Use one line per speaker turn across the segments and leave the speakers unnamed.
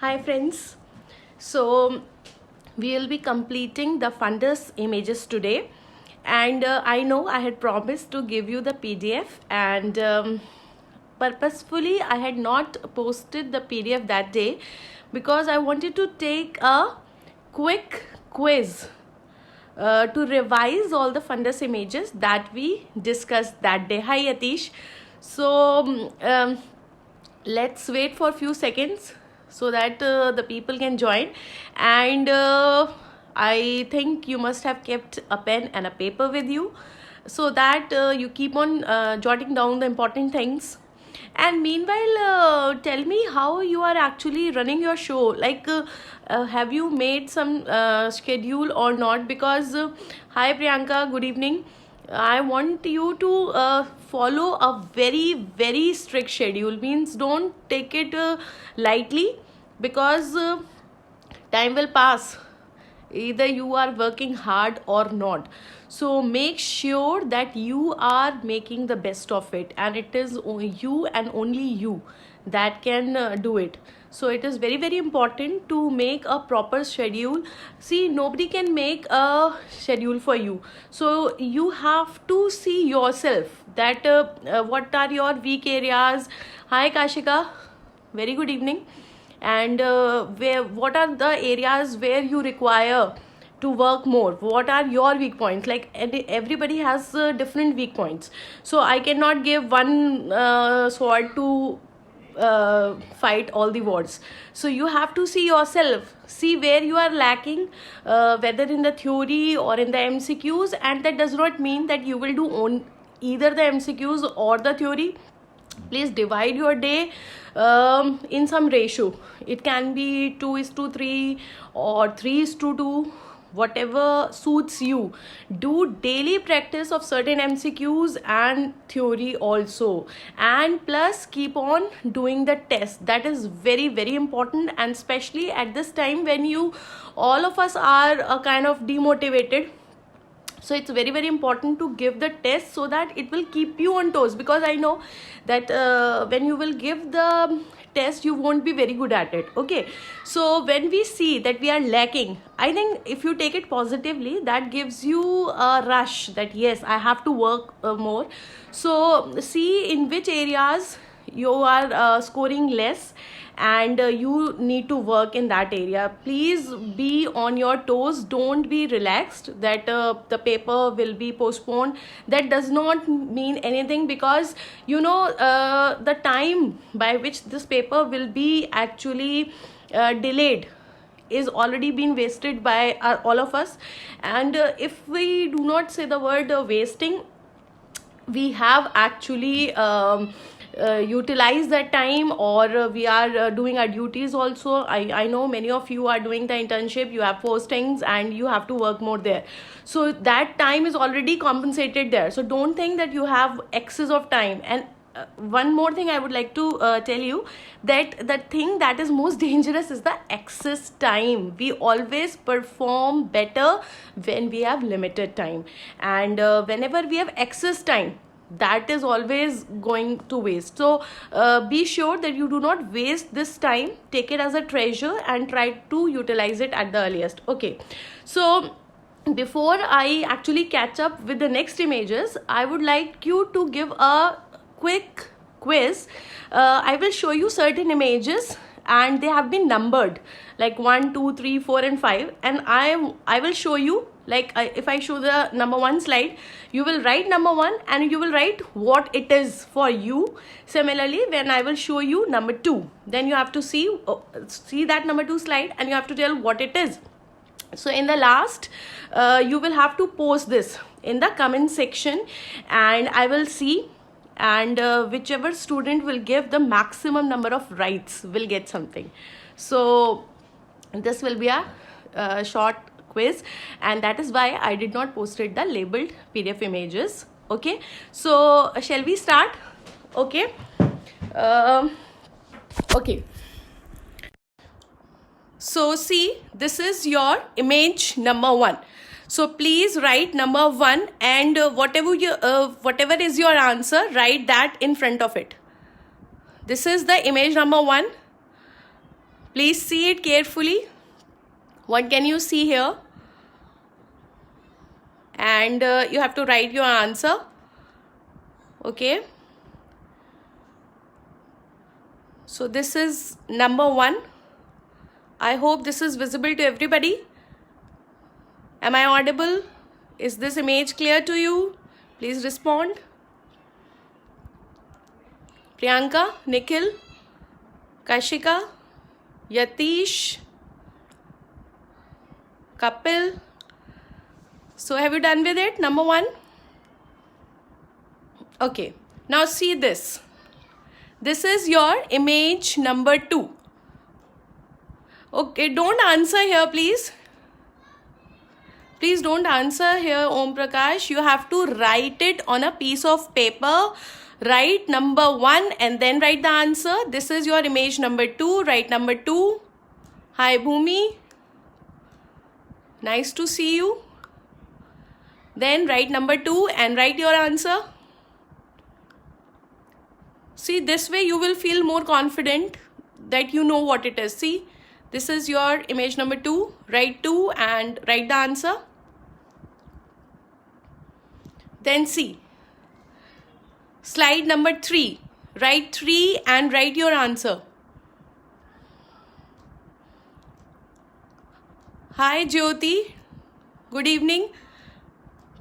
Hi friends. So we will be completing the fundus images today, and I know I had promised to give you the PDF, and purposefully I had not posted the PDF that day because I wanted to take a quick quiz to revise all the fundus images that we discussed that day. Hi Atish. So let's wait for a few seconds so that the people can join, and I think you must have kept a pen and a paper with you so that you keep on jotting down the important things. And meanwhile, tell me how you are actually running your show. Like, have you made some schedule or not? Because hi Priyanka, good evening. I want you to follow a very strict schedule. Means don't take it lightly, because time will pass. Either you are working hard or not. So make sure that you are making the best of it, and it is you and only you that can do it. So it is very important to make a proper schedule. See, nobody can make a schedule for you, so you have to see yourself that what are your weak areas. Hi Kashika, very good evening. And what are the areas where you require to work more? What are your weak points? Like, everybody has different weak points, so I cannot give one sword to fight all the wars. So you have to see yourself, see where you are lacking, whether in the theory or in the MCQs. And that does not mean that you will do either the MCQs or the theory. Please divide your day in some ratio. It can be 2:3 or 3:2, whatever suits you. Do daily practice of certain MCQs and theory also, and plus keep on doing the test. That is very important, and especially at this time when all of us are kind of demotivated. So it's very important to give the test so that it will keep you on toes, because I know that when you will give the test, you won't be very good at it. Okay, so when we see that we are lacking, I think if you take it positively, that gives you a rush that yes, I have to work more. So see in which areas you are scoring less, and you need to work in that area. Please be on your toes. Don't be relaxed that the paper will be postponed. That does not mean anything, because the time by which this paper will be actually delayed is already been wasted by all of us. And if we do not say the word wasting, we have actually utilize that time, or we are doing our duties also. I know many of you are doing the internship, you have postings and you have to work more there, so that time is already compensated there. So don't think that you have excess of time. And one more thing I would like to tell you, that the thing that is most dangerous is the excess time. We always perform better when we have limited time, and whenever we have excess time, that is always going to waste. So be sure that you do not waste this time. Take it as a treasure and try to utilize it at the earliest. Okay, so before I actually catch up with the next images, I would like you to give a quick quiz. I will show you certain images, and they have been numbered like 1, 2, 3, 4 and 5, and I will show you, like if I show the number 1 slide, you will write number 1 and you will write what it is for you. Similarly, when I will show you number 2, then you have to see that number 2 slide and you have to tell what it is. So in the last, you will have to post this in the comment section, and I will see, and whichever student will give the maximum number of rights will get something. So this will be a short quiz, and that is why I did not posted the labeled PDF images. Okay, so shall we start? Okay. Okay, so see, this is your image number 1. So please write number 1, and whatever is your answer, write that in front of it. This is the image number 1. Please see it carefully. What can you see here? And you have to write your answer. Okay. So this is number 1. I hope this is visible to everybody. Am I audible? Is this image clear to you? Please respond. Priyanka, Nikhil, Kashika, Yatish, Kapil. So have you done with it? Number 1. Okay. Now see this. This is your image number 2. Okay, don't answer here, please. Please don't answer here, Om Prakash. You have to write it on a piece of paper. Write number 1 and then write the answer. This is your image number 2. Write number 2. Hi, Bhumi. Nice to see you. Then write number 2 and write your answer. See, this way you will feel more confident that you know what it is. See, this is your image number 2. Write 2 and write the answer. Then see, slide number 3. Write 3 and write your answer. Hi, Jyoti. Good evening.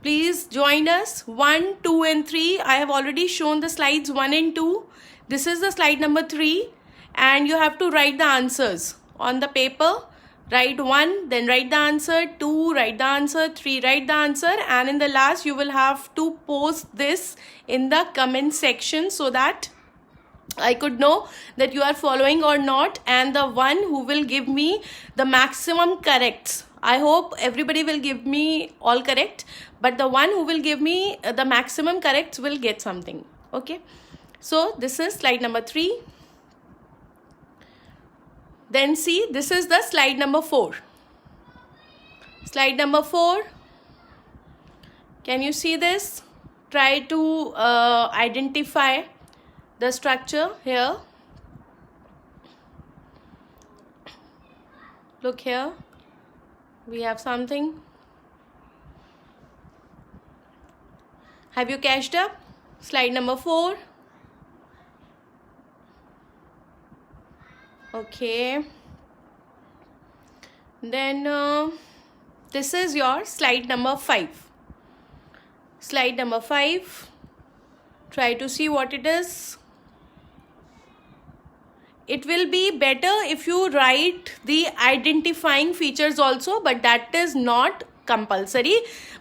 Please join us. 1, 2 and 3. I have already shown the slides 1 and 2. This is the slide number 3 and you have to write the answers on the paper. Write 1, then write the answer, 2, write the answer, 3, write the answer, and in the last you will have to post this in the comment section so that I could know that you are following or not, and the one who will give me the maximum corrects. I hope everybody will give me all correct, but the one who will give me the maximum corrects will get something. Okay. So this is slide number 3. Then see, this is the slide number 4. Slide number 4. Can you see this? Try to identify the structure here. Look here. We have something. Have you catched up? Slide number 4. Okay. Then this is your slide number 5. Slide number 5. Try to see what it is. It will be better if you write the identifying features also, but that is not compulsory.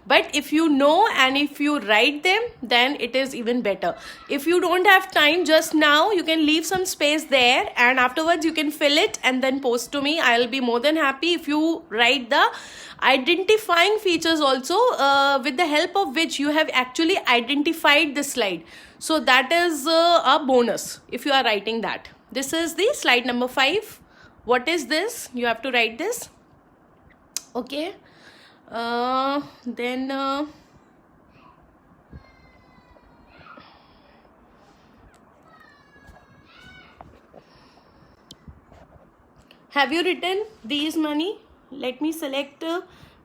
But if you know and if you write them, then it is even better. If you don't have time just now, you can leave some space there and afterwards you can fill it and then post to me. I'll be more than happy if you write the identifying features also, with the help of which you have actually identified the slide. So that is a bonus if you are writing that. This is the slide number 5. What is this? You have to write this. Okay. Then have you written these many? Let me select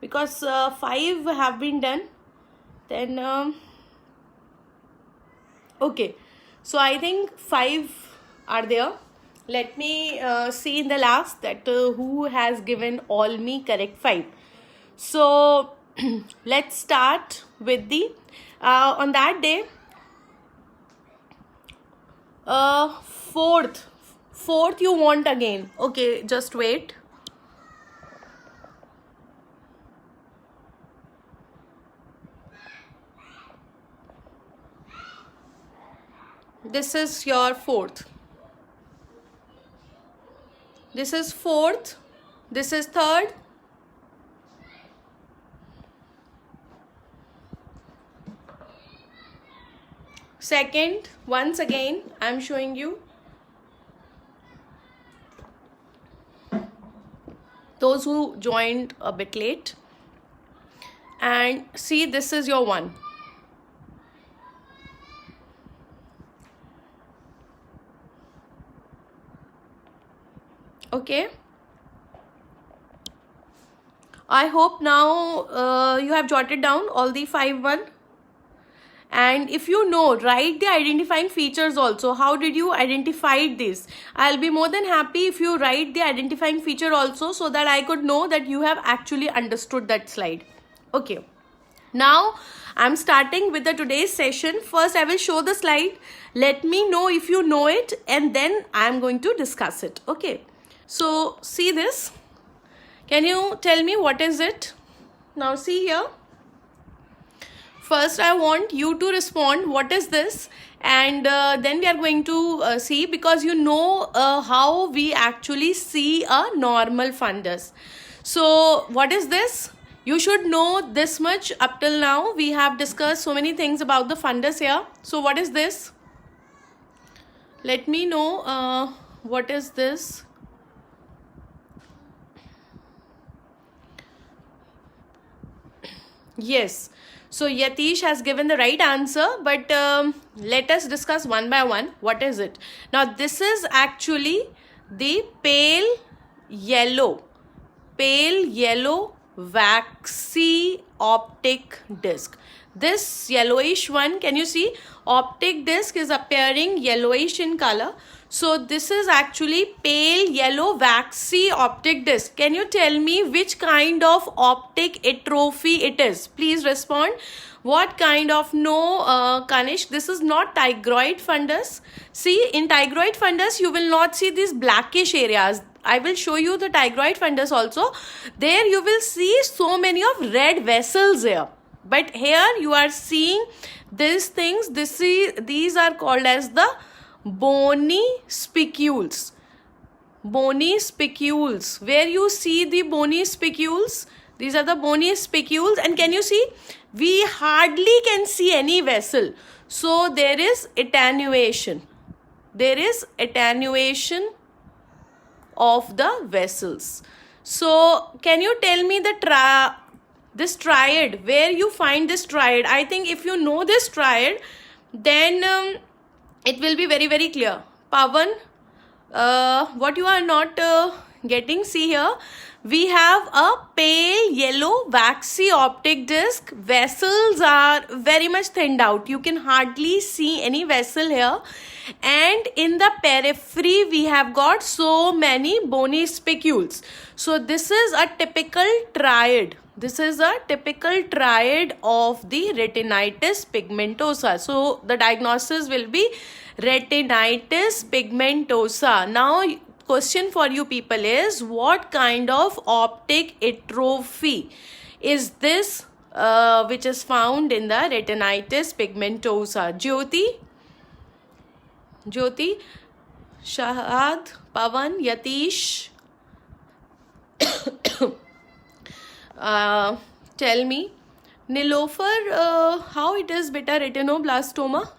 because 5 have been done. Then okay, so I think 5 are there. Let me see in the last that who has given all me correct 5. So let's start with the on that day, fourth you want again. Okay, just wait. This is your 4th. This is 4th. This is 3rd. Second, once again, I'm showing you. Those who joined a bit late. And see, this is your 1. Okay. I hope now you have jotted down all the 5-1. And if you know, write the identifying features also. How did you identify this? I'll be more than happy if you write the identifying feature also, so that I could know that you have actually understood that slide. Okay. Now I'm starting with the today's session. First I will show the slide. Let me know if you know it, and then I'm going to discuss it. Okay. So see this. Can you tell me what is it? Now see here. First I want you to respond what is this, and then we are going to see, because you know how we actually see a normal fundus. So what is this? You should know this much. Up till now we have discussed so many things about the fundus here. So what is this? Let me know what is this. Yes. So Yatish has given the right answer, but let us discuss one by one. What is it? Now this is actually the pale yellow waxy optic disc. This yellowish one, can you see? Optic disc is appearing yellowish in color. So this is actually pale yellow waxy optic disc. Can you tell me which kind of optic atrophy it is? Please respond. What kind of? No, Kanish, this is not tigroid fundus. See, in tigroid fundus, you will not see these blackish areas. I will show you the tigroid fundus also. There you will see so many of red vessels here. But here you are seeing these things. These are called as the bony spicules. Bony spicules. Where you see the bony spicules, these are the bony spicules. And can you see? We hardly can see any vessel. So there is attenuation. There is attenuation of the vessels. So can you tell me this triad, where you find this triad? I think if you know this triad, then it will be very, very clear. Pavan, what you are not getting, see here, we have a pale yellow waxy optic disc. Vessels are very much thinned out. You can hardly see any vessel here. And in the periphery, we have got so many bony spicules. So this is a typical triad. This is a typical triad of the retinitis pigmentosa. So the diagnosis will be retinitis pigmentosa. Now question for you people is, what kind of optic atrophy is this which is found in the retinitis pigmentosa? Jyoti, Shahad, Pavan, Yatish, tell me. Nilofer, how it is beta retinoblastoma?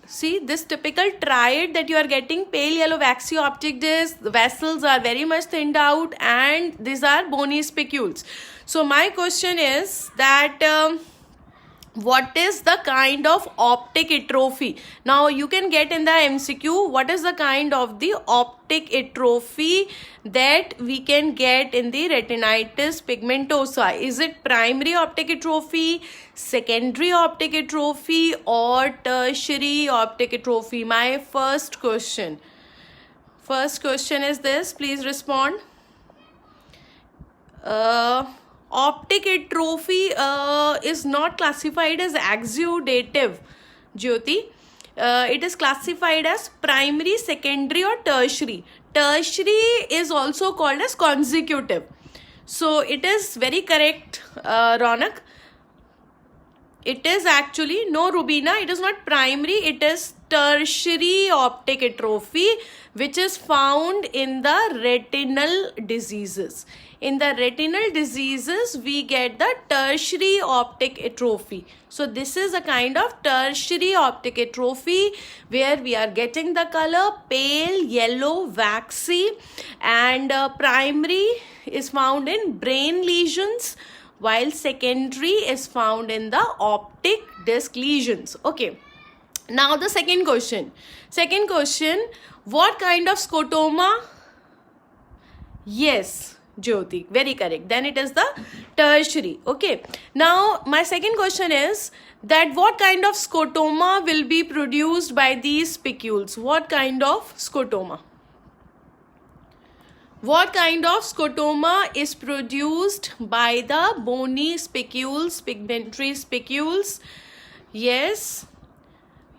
See, this typical triad that you are getting, pale yellow waxy optic disc, the vessels are very much thinned out, and these are bony spicules. So my question is that what is the kind of optic atrophy? Now you can get in the MCQ, what is the kind of the optic atrophy that we can get in the retinitis pigmentosa? Is it primary optic atrophy, secondary optic atrophy, or tertiary optic atrophy? My first question is this. Please respond. Optic atrophy is not classified as exudative, Jyoti. It is classified as primary, secondary, or tertiary. Tertiary is also called as consecutive. So it is very correct, Ronak. It is actually, no, Rubina, it is not primary, it is tertiary optic atrophy, which is found in the retinal diseases. In the retinal diseases, we get the tertiary optic atrophy. So this is a kind of tertiary optic atrophy where we are getting the color pale yellow waxy, and primary is found in brain lesions, while secondary is found in the optic disc lesions. Okay. Now the second question. What kind of scotoma Yes, Jyoti, very correct. Then it is the tertiary. Okay. Now, my second question is that what kind of scotoma will be produced by these spicules? What kind of scotoma? What kind of scotoma is produced by the bony spicules, pigmentary spicules? Yes.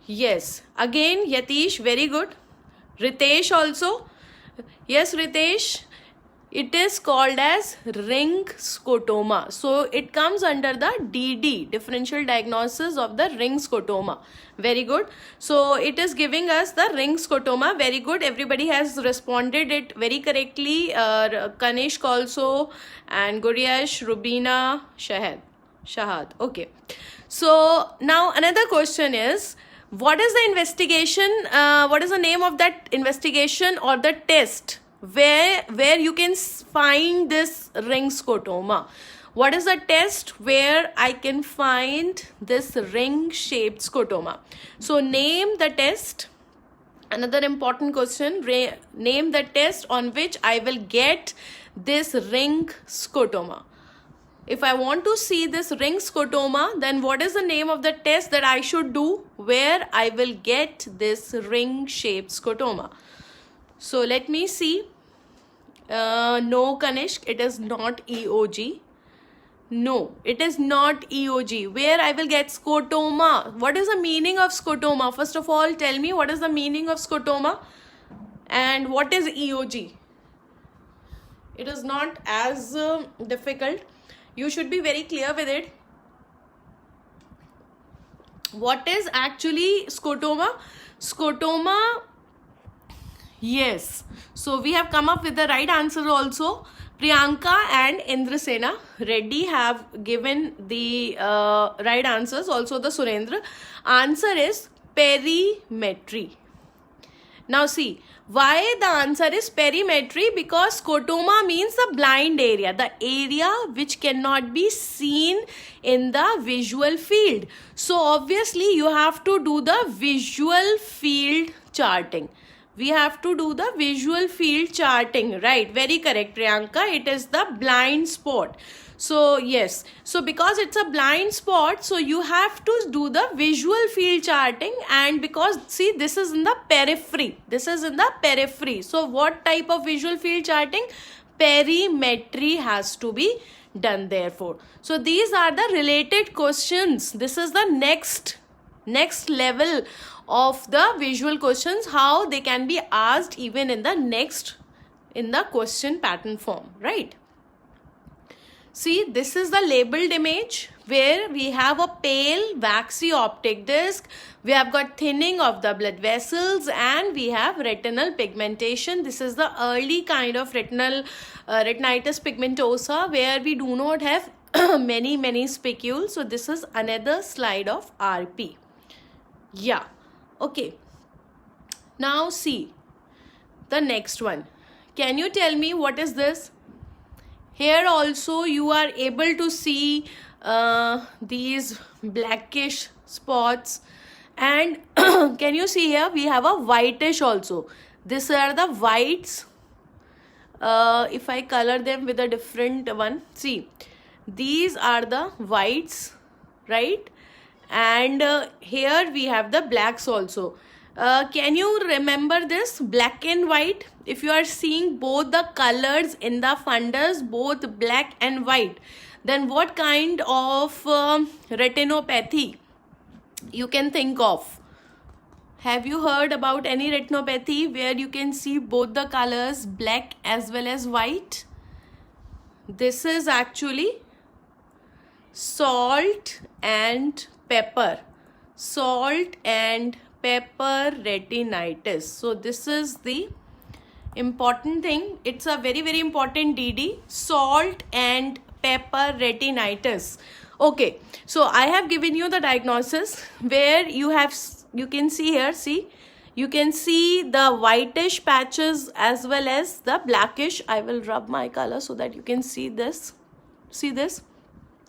Yes. Again, Yatish, very good. Ritesh also. Yes, Ritesh. It is called as ring scotoma. So it comes under the DD, differential diagnosis of the ring scotoma. Very good. So it is giving us the ring scotoma. Very good. Everybody has responded it very correctly. Kanishk also, and Guriyash, Rubina, Shahad. Okay. So now another question is, what is the investigation? What is the name of that investigation or the test where you can find this ring scotoma? What is the test where I can find this ring shaped scotoma? So name the test. Another important question, name the test on which I will get this ring scotoma. If I want to see this ring scotoma, then what is the name of the test that I should do where I will get this ring shaped scotoma? So let me see. No, Kanishk, it is not EOG. No, it is not EOG. Where I will get scotoma? What is the meaning of scotoma? First of all, tell me what is the meaning of scotoma and what is EOG? It is not as difficult. You should be very clear with it. What is actually scotoma? Scotoma, yes. So we have come up with the right answer also. Priyanka and Indrasena Reddy have given the right answers. Also the Surendra. Answer is perimetry. Now see, why the answer is perimetry? Because scotoma means the blind area, the area which cannot be seen in the visual field. So obviously you have to do the visual field charting. We have to do the visual field charting, right? Very correct, Priyanka. It is the blind spot. So yes, so because it's a blind spot, so you have to do the visual field charting, and because see, this is in the periphery. This is in the periphery. So what type of visual field charting? Perimetry has to be done therefore. So these are the related questions. This is the next level of the visual questions, how they can be asked even in the question pattern form, right? See, this is the labeled image where we have a pale waxy optic disc, we have got thinning of the blood vessels, and we have retinal pigmentation. This is the early kind of retinitis pigmentosa where we do not have many spicules. So this is another slide of RP. Yeah, okay. Now see the next one. Can you tell me what is this? Here also you are able to see these blackish spots, and can you see here we have a whitish also. These are the whites. If I color them with a different one, see, these are the whites, right? And here we have the blacks also. Can you remember this black and white? If you are seeing both the colors in the fundus, both black and white, then what kind of retinopathy you can think of? Have you heard about any retinopathy where you can see both the colors black as well as white? This is actually salt and pepper. Salt and pepper retinitis. So this is the important thing. It's a very important DD, salt and pepper retinitis. Okay, so I have given you the diagnosis where you can see here, see, you can see the whitish patches as well as the blackish. I will rub my color so that you can see this. See this?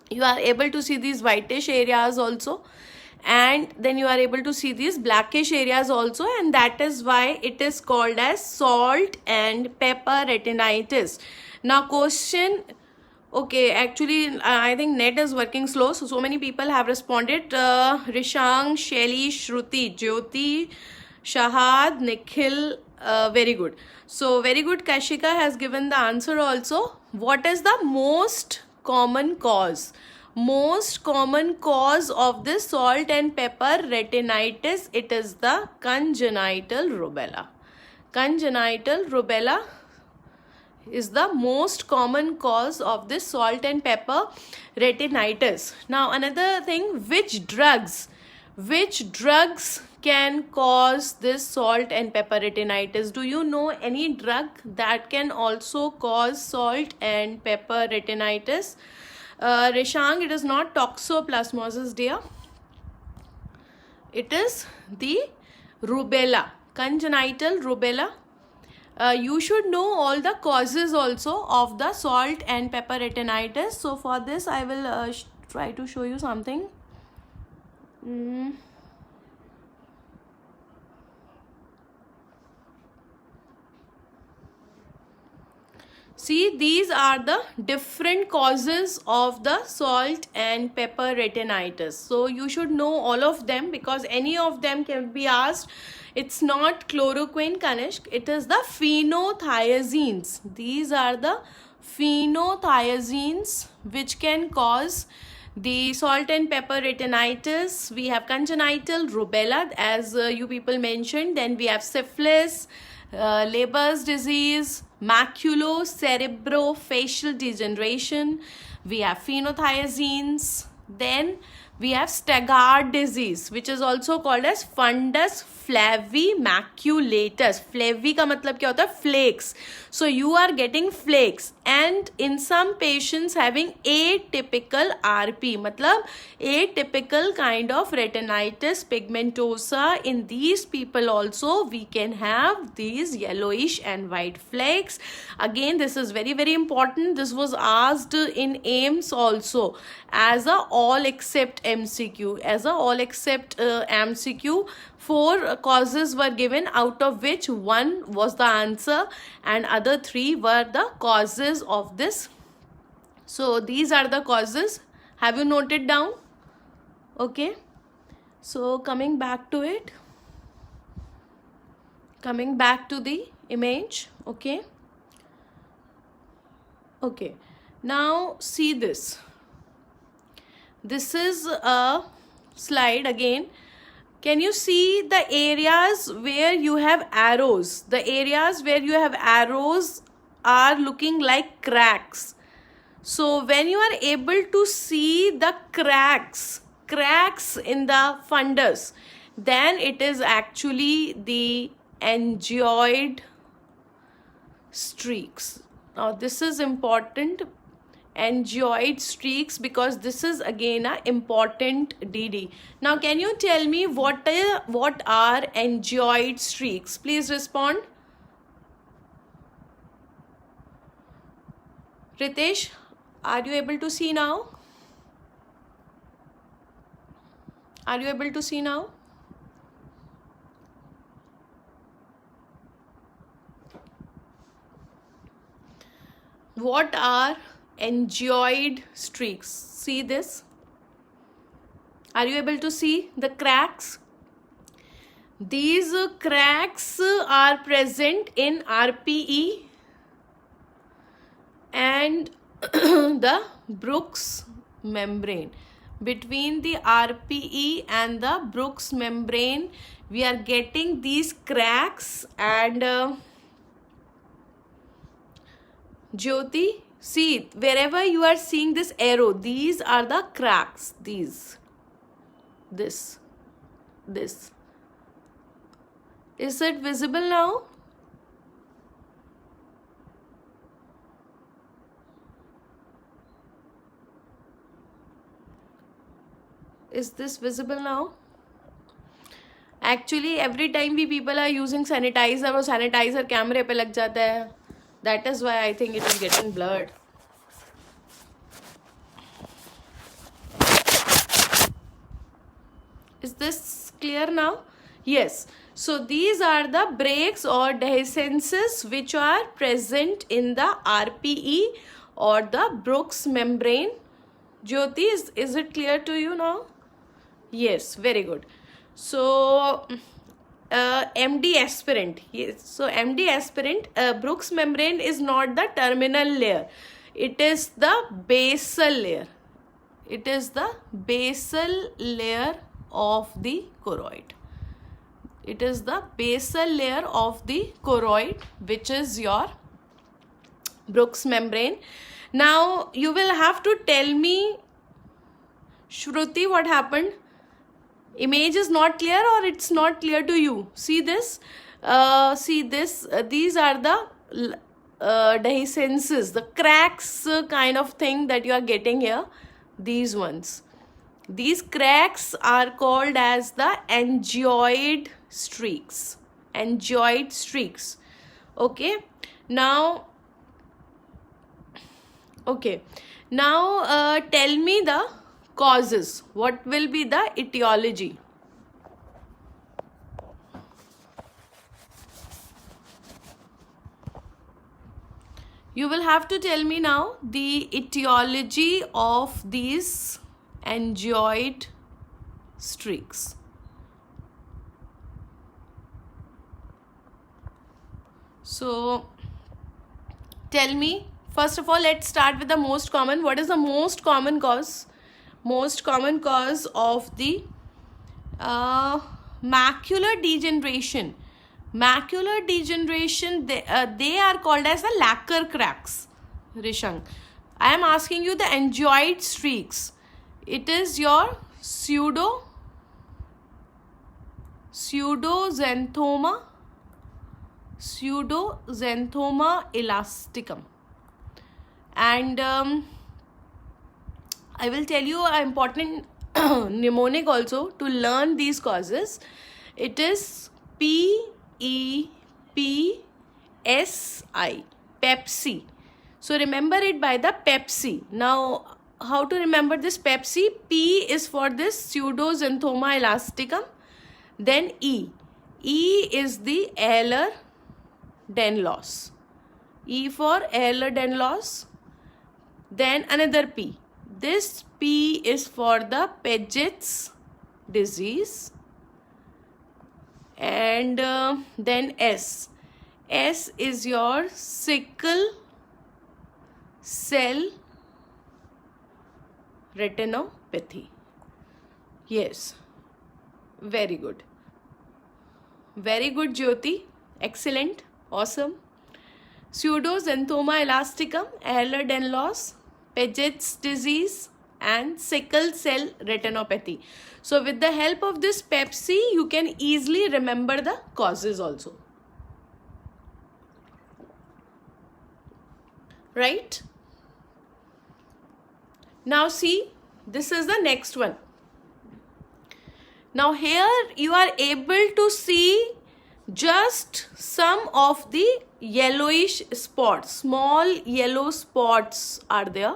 You are able to see these whitish areas also, and then you are able to see these blackish areas also, and that is why it is called as salt and pepper retinitis. Now question, okay, actually I think net is working slow, so many people have responded. Rishang, Shelly, Shruti, Jyoti, Shahad, Nikhil, very good. So very good. Kashika has given the answer also. What is the most common cause? Most common cause of this salt and pepper retinitis, it is the congenital rubella. Congenital rubella is the most common cause of this salt and pepper retinitis. Now another thing, which drugs can cause this salt and pepper retinitis? Do you know any drug that can also cause salt and pepper retinitis? Rishang, it is not toxoplasmosis, dear. It is the rubella, congenital rubella. You should know all the causes also of the salt and pepper retinitis. So for this I will try to show you something. See, these are the different causes of the salt and pepper retinitis. So you should know all of them, because any of them can be asked. It's not chloroquine, Kanishk, it is the phenothiazines. These are the phenothiazines which can cause the salt and pepper retinitis. We have congenital rubella, as you people mentioned. Then we have syphilis, Leber's disease, maculocerebrofacial degeneration. We have phenothiazines. Then we have Stargardt disease, which is also called as fundus flavimaculatus. Flavi का मतलब क्या होता है? Flakes. So you are getting flakes, and in some patients having atypical RP, मतलब atypical kind of retinitis pigmentosa. In these people also we can have these yellowish and white flakes. Again, this is very, very important. This was asked in AIMS also as a all except MCQ. As a all except MCQ, 4 causes were given, out of which 1 was the answer and other 3 were the causes of this. So these are the causes. Have you noted down? Okay. So coming back to it. Coming back to the image. Okay. Okay. Now see this. This is a slide again. Can you see the areas where you have arrows? The areas where you have arrows are looking like cracks. So when you are able to see the cracks in the fundus, then it is actually the angioid streaks. Now this is important, angioid streaks, because this is again a important DD. Now can you tell me what are angioid streaks? Please respond. Ritesh, are you able to see now? Are you able to see now? What are angioid streaks? See this? Are you able to see the cracks? These cracks are present in RPE and the Brooks membrane. Between the RPE and the Brooks membrane, we are getting these cracks. And Jyoti, see, wherever you are seeing this arrow, these are the cracks. This. Is it visible now? Is this visible now? Actually, every time we people are using sanitizer, वो sanitizer कैमरे पे लग जाता है. That is why I think it is getting blurred. Is this clear now? Yes. So these are the breaks or dehiscences which are present in the RPE or the Brooks membrane. Jyoti, is it clear to you now? Yes, very good. So MD aspirant. Yes. So MD aspirant, Brooks membrane is not the terminal layer. It is the basal layer. It is the basal layer of the choroid. It is the basal layer of the choroid, which is your Brooks membrane. Now you will have to tell me, Shruti, what happened? Image is not clear or it's not clear to you? See this? See this? These are the dehiscences, the cracks kind of thing that you are getting here. These ones. These cracks are called as the angioid streaks. Angioid streaks. Okay. Now, tell me the causes. What will be the etiology? You will have to tell me now the etiology of these angioid streaks. So, tell me, first of all, let's start with the most common. What is the most common cause? Most common cause of the macular degeneration. Macular degeneration, they are called as the lacquer cracks. Rishang, I am asking you the angioid streaks. It is your pseudoxanthoma elasticum. And I will tell you an important mnemonic also to learn these causes. It is PEPSI, Pepsi. So remember it by the Pepsi. Now, how to remember this Pepsi? P is for this pseudoxanthoma elasticum. Then E. E is the Ehlers-Danlos. E for Ehlers-Danlos. Then another P. This P is for the Paget's disease. And then S. S is your sickle cell retinopathy. Yes. Very good. Very good, Jyoti. Excellent. Awesome. Pseudoxanthoma elasticum, Ehlers-Danlos, Paget's disease, and sickle cell retinopathy. So with the help of this Pepsi, you can easily remember the causes also. Right? Now see, this is the next one. Now here you are able to see just some of the yellowish spots. Small yellow spots are there.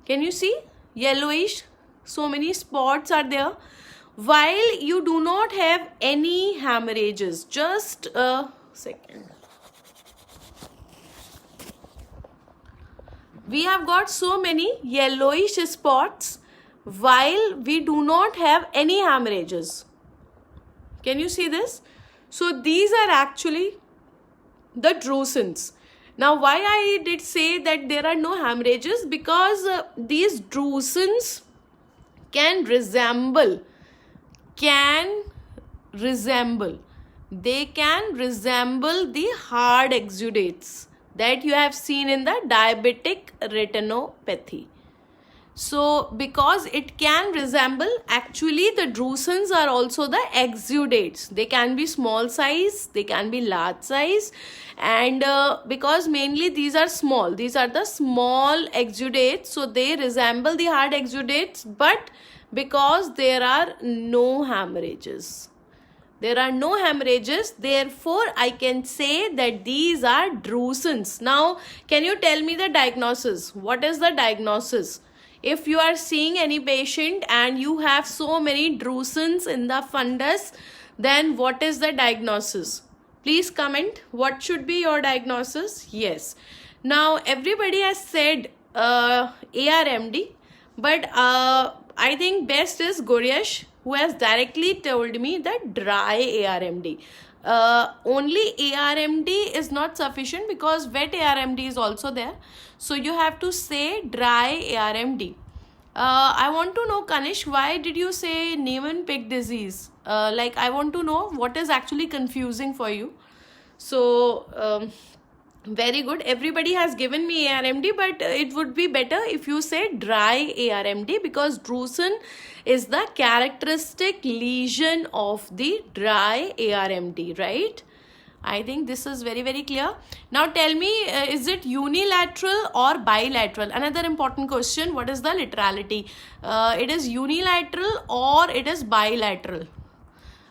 Can you see? Yellowish. So many spots are there. While you do not have any hemorrhages. Just a second. We have got so many yellowish spots while we do not have any hemorrhages. Can you see this? So these are actually the drusen's. Now why I did say that there are no hemorrhages? Because these drusen's can resemble. They can resemble the hard exudates that you have seen in the diabetic retinopathy. So because it can resemble, actually the drusen's are also the exudates. They can be small size, they can be large size, and because mainly these are small, these are the small exudates, so they resemble the hard exudates, but because there are no hemorrhages. There are no hemorrhages, therefore I can say that these are drusen's. Now, can you tell me the diagnosis? What is the diagnosis? If you are seeing any patient and you have so many drusen's in the fundus, then what is the diagnosis? Please comment what should be your diagnosis. Yes. Now everybody has said ARMD, but I think best is Guryesh, who has directly told me that dry ARMD. Only ARMD is not sufficient because wet ARMD is also there. So you have to say dry ARMD. I want to know, Kanish, why did you say Niemann-Pick disease? Like, I want to know what is actually confusing for you. So, very good. Everybody has given me ARMD, but it would be better if you say dry ARMD, because drusen is the characteristic lesion of the dry ARMD, right? I think this is very, very clear. Now tell me, is it unilateral or bilateral? Another important question, what is the literality? It is unilateral or it is bilateral?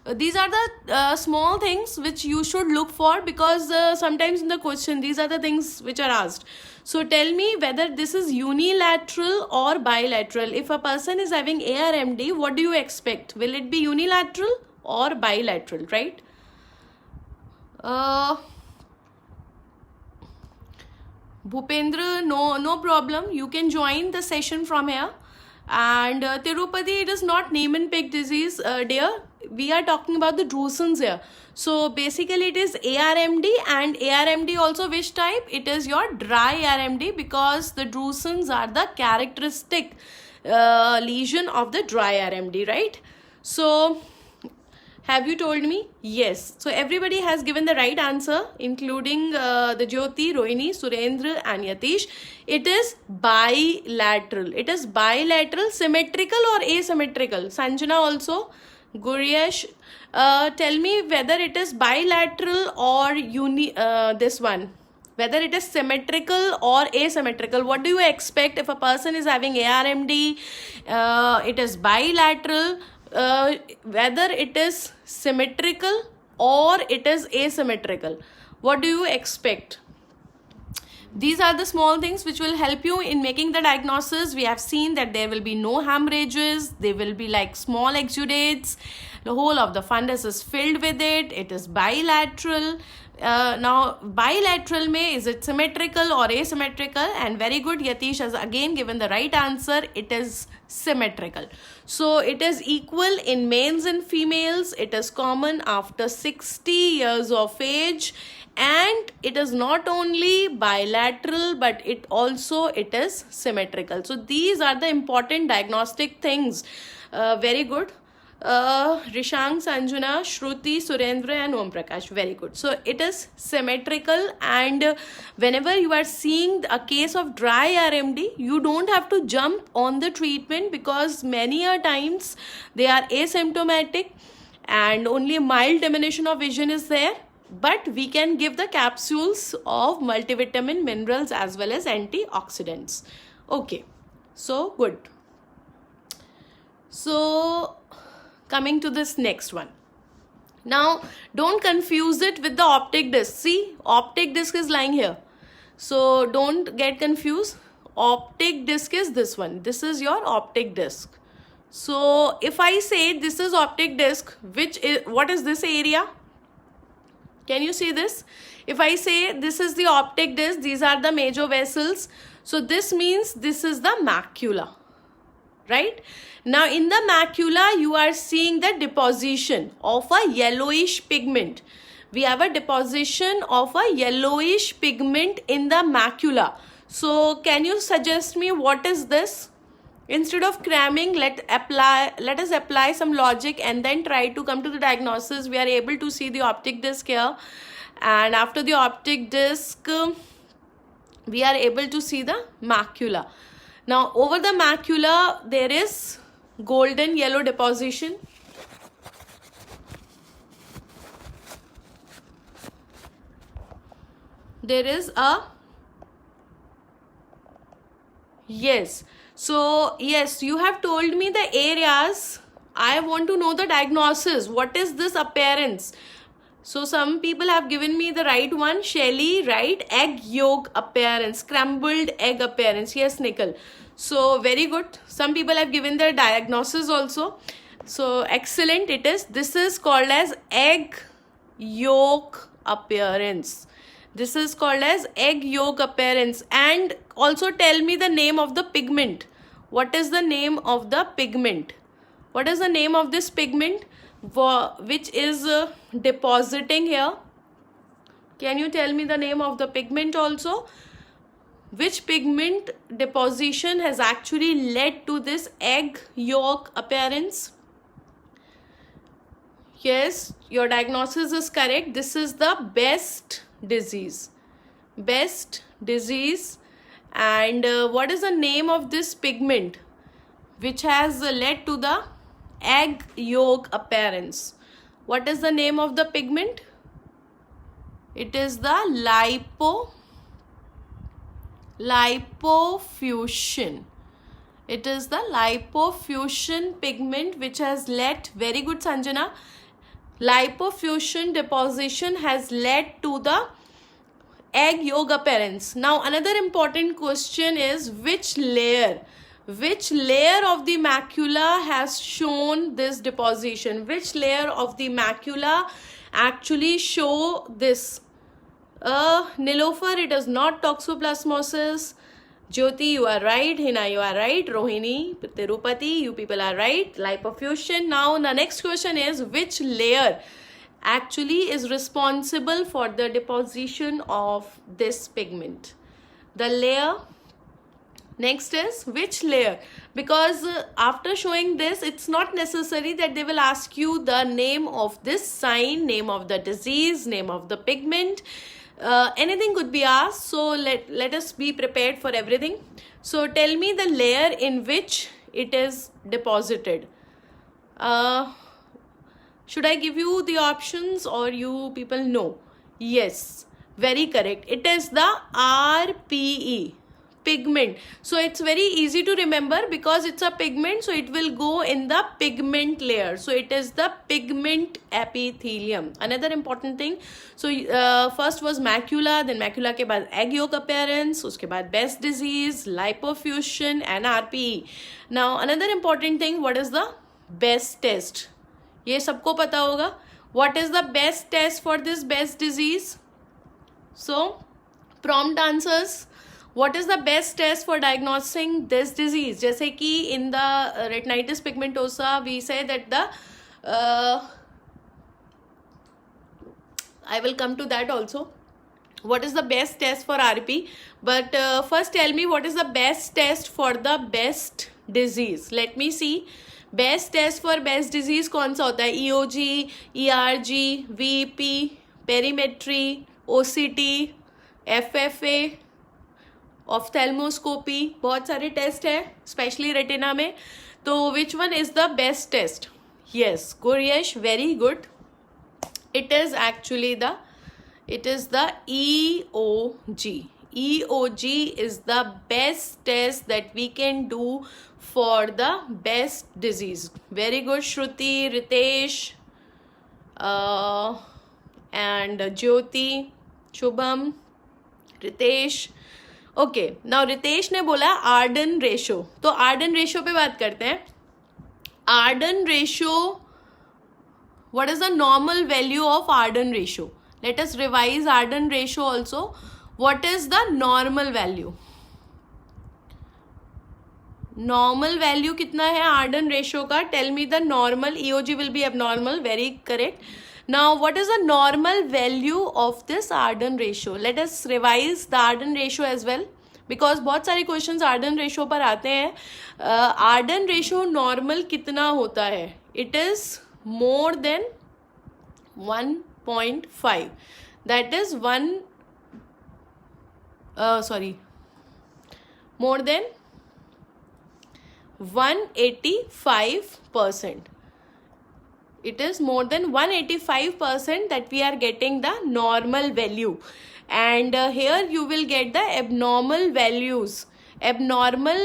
These are the small things which you should look for, because sometimes in the question these are the things which are asked. So tell me whether this is unilateral or bilateral. If a person is having ARMD, what do you expect? Will it be unilateral or bilateral, right? Bhupendra, no problem. You can join the session from here. And Tirupati, it is not Niemann-Pick disease, dear. We are talking about the drusen's here. So basically it is ARMD, and ARMD also which type? It is your dry ARMD, because the drusen's are the characteristic lesion of the dry ARMD, right? So have you told me? Yes. So everybody has given the right answer, including the Jyoti, Rohini, Surendra and Yatish. It is bilateral. It is bilateral, symmetrical or asymmetrical. Sanjana also. Guryesh, tell me whether it is bilateral or this one. Whether it is symmetrical or asymmetrical. What do you expect if a person is having ARMD? It is bilateral. Whether it is symmetrical or it is asymmetrical. What do you expect? These are the small things which will help you in making the diagnosis. We have seen that there will be no hemorrhages. They will be like small exudates. The whole of the fundus is filled with it. It is bilateral. Now, bilateral is it symmetrical or asymmetrical? And very good, Yatish has again given the right answer. It is symmetrical. So it is equal in males and females. It is common after 60 years of age. And it is not only bilateral, but it is symmetrical. So these are the important diagnostic things. Very good. Rishang, Sanjana, Shruti, Surendra and Om Prakash. Very good. So it is symmetrical, and whenever you are seeing a case of dry RMD, you don't have to jump on the treatment, because many a times they are asymptomatic and only mild diminution of vision is there. But we can give the capsules of multivitamin, minerals as well as antioxidants. Okay, so good. So coming to this next one. Now don't confuse it with the optic disc. See, optic disc is lying here. So don't get confused. Optic disc is this one. This is your optic disc. So if I say this is optic disc, what is this area? Can you see this? If I say this is the optic disc, these are the major vessels. So this means this is the macula, right? Now in the macula, you are seeing the deposition of a yellowish pigment. We have a deposition of a yellowish pigment in the macula. So can you suggest me what is this? Instead of cramming, let us apply some logic and then try to come to the diagnosis. We are able to see the optic disc here, and after the optic disc, we are able to see the macula. Now over the macula, there is golden yellow deposition. There is a, yes. So yes, you have told me the areas. I want to know the diagnosis. What is this appearance? So some people have given me the right one. Shelly, right? Egg yolk appearance, scrambled egg appearance. Yes, Nikhil. So very good. Some people have given their diagnosis also. So excellent it is. This is called as egg yolk appearance. This is called as egg yolk appearance. And also tell me the name of the pigment. What is the name of the pigment? What is the name of this pigment which is depositing here? Can you tell me the name of the pigment also? Which pigment deposition has actually led to this egg yolk appearance? Yes, your diagnosis is correct. This is the Best disease. Best disease. And what is the name of this pigment which has led to the egg yolk appearance? What is the name of the pigment? It is the lipofuscin. It is the lipofuscin pigment which has led, very good Sanjana, lipofuscin deposition has led to the egg yolk appearance. Now another important question is which layer of the macula has shown this deposition? Which layer of the macula actually show this? Nilofer, it is not toxoplasmosis. Jyoti, you are right. Hina, you are right. Rohini, Tirupati, you people are right. Lipofuscin. Now the next question is which layer actually is responsible for the deposition of this pigment? The layer. Next is which layer? Because after showing this, it's not necessary that they will ask you the name of this sign, name of the disease, name of the pigment. Anything could be asked. So let us be prepared for everything. So tell me the layer in which it is deposited. Should I give you the options or you people know? Yes, very correct. It is the RPE. Pigment. So it's very easy to remember because it's a pigment, so it will go in the pigment layer. So it is the pigment epithelium. Another important thing, so first was macula, then macula के बाद egg yolk appearance, उसके बाद Best disease, lipofuscin and RPE. Now another important thing, what is the best test? ये सबको पता होगा. What is the best test for this Best disease? So prompt answers. What is the best test for diagnosing this disease? जैसे कि in the retinitis pigmentosa we say that the I will come to that also. What is the best test for RP? But first tell me what is the best test for the Best disease. Let me see. Best test for Best disease कौन सा होता है? EOG, ERG, VP, perimetry, OCT, FFA, ऑफ्थेल्मोस्कोपी. बहुत सारे test है specially retina में. तो which one is the best test? Yes, Guriyash, very good. It is actually the EOG. EOG is the best test that we can do for the Best disease. Very good, Shruti, Ritesh, and Jyoti, Shubham, Ritesh. Okay, now Ritesh ने बोला Arden ratio. तो Arden ratio पे बात करते हैं. Arden ratio, what is the normal value of Arden ratio? Let us revise Arden ratio also. What is the normal value? Normal value कितना है Arden ratio का? Tell me the normal. EOG will be abnormal. Very correct. Now, what is the normal value of this Arden ratio? Let us revise the Arden ratio as well, because बहुत सारे questions Arden ratio पर आते हैं. Arden ratio normal कितना होता है? It is more than 1.5. That is more than 185%. It is more than 185% that we are getting the normal value. And here you will get the abnormal values. Abnormal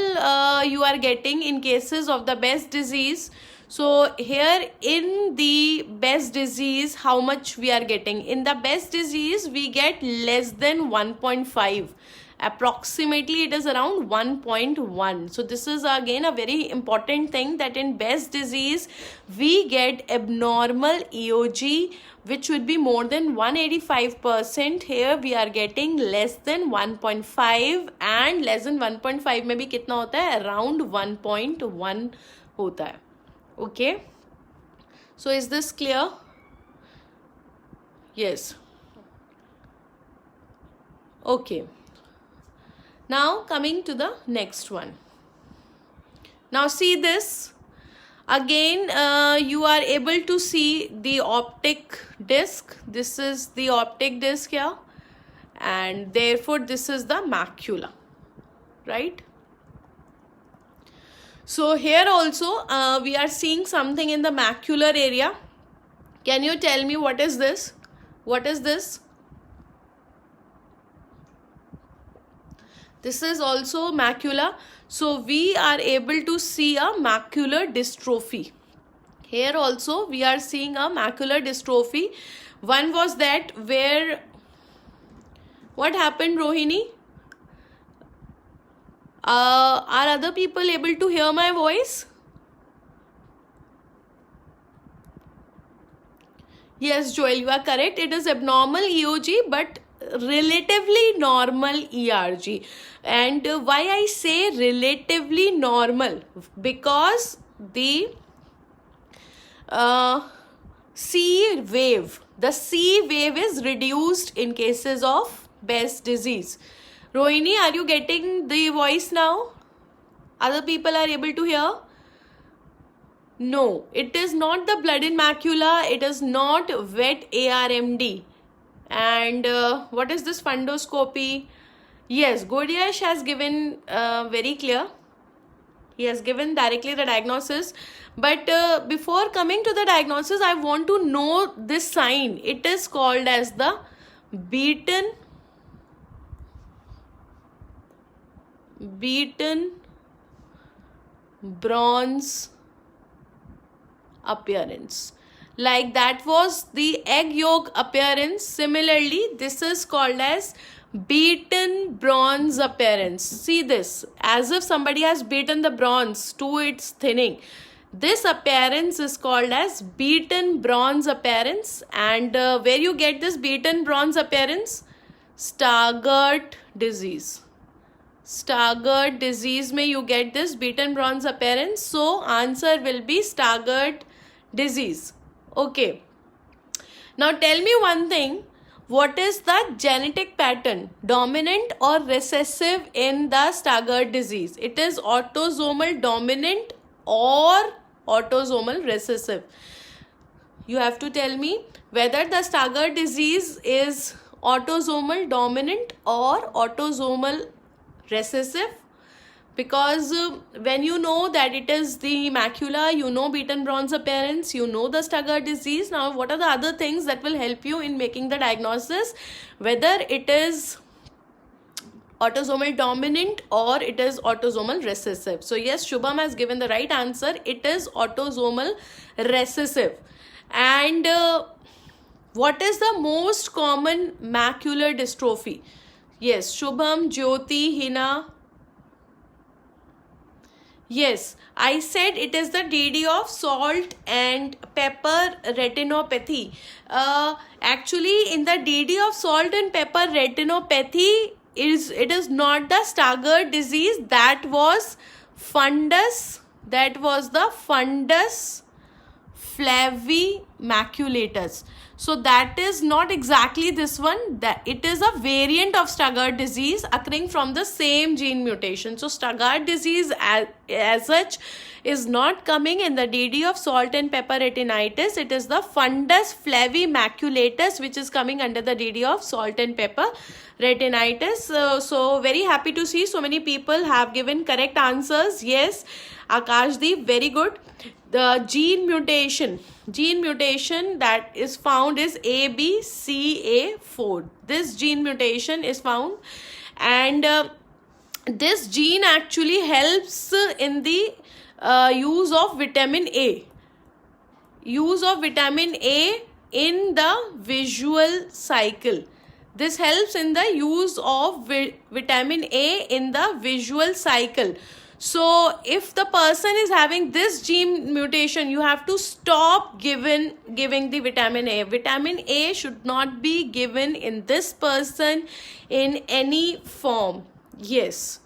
you are getting in cases of the Best disease. So here in the Best disease, how much we are getting? In the Best disease, we get less than 1.5. Approximately it is around 1.1. So this is again a very important thing, that in Best disease we get abnormal EOG which would be more than 185%. Here we are getting less than 1.5, and less than 1.5 में भी कितना होता है? Around 1.1 होता है. Okay, so is this clear? Yes. Okay, now coming to the next one. Now see this. Again, you are able to see the optic disc. This is the optic disc here, and therefore this is the macula, right? So here also we are seeing something in the macular area. Can you tell me what is this? What is this? This is also macula. So we are able to see a macular dystrophy. Here also we are seeing a macular dystrophy. One was that where, what happened, Rohini? Are other people able to hear my voice? Yes, Joel, you are correct. It is abnormal EOG but relatively normal ERG. And why I say relatively normal? Because the C wave is reduced in cases of Best disease. Rohini, are you getting the voice now? Other people are able to hear? No, it is not the blood in macula. It is not wet ARMD. And what is this fundoscopy? Yes, Godiash has given very clear. He has given directly the diagnosis. But before coming to the diagnosis, I want to know this sign. It is called as the beaten bronze appearance. Like that was the egg yolk appearance. Similarly, this is called as beaten bronze appearance. See this, as if somebody has beaten the bronze to its thinning. This appearance is called as beaten bronze appearance. And where you get this beaten bronze appearance? Stargardt disease. Stargardt disease may you get this beaten bronze appearance. So answer will be Stargardt disease. Okay. Now tell me one thing. What is the genetic pattern? Dominant or recessive in the Stargardt disease? It is autosomal dominant or autosomal recessive. You have to tell me whether the Stargardt disease is autosomal dominant or autosomal recessive, because when you know that it is the macula, you know beaten bronze appearance, you know the Stargardt disease. Now what are the other things that will help you in making the diagnosis, whether it is autosomal dominant or it is autosomal recessive? So yes, Shubham has given the right answer. It is autosomal recessive. And what is the most common macular dystrophy? Yes, Shubham, Jyoti, Hina. Yes, I said it is the DD of salt and pepper retinopathy. Actually, in the DD of salt and pepper retinopathy, it is not the Stargardt disease. That was fundus. That was the fundus flavimaculatus. So that is not exactly this one. That it is a variant of Stargardt disease occurring from the same gene mutation. So Stargardt disease as such is not coming in the DD of salt and pepper retinitis. It is the fundus flavimaculatus which is coming under the DD of salt and pepper retinitis. So very happy to see so many people have given correct answers. Yes, Akashdeep, very good. The gene mutation that is found is ABCA4. This gene mutation is found, and this gene actually helps in the use of vitamin A. use of vitamin A in the visual cycle. This helps in the use of vitamin A in the visual cycle. So if the person is having this gene mutation, you have to stop giving the vitamin A. Vitamin A should not be given in this person in any form. Yes,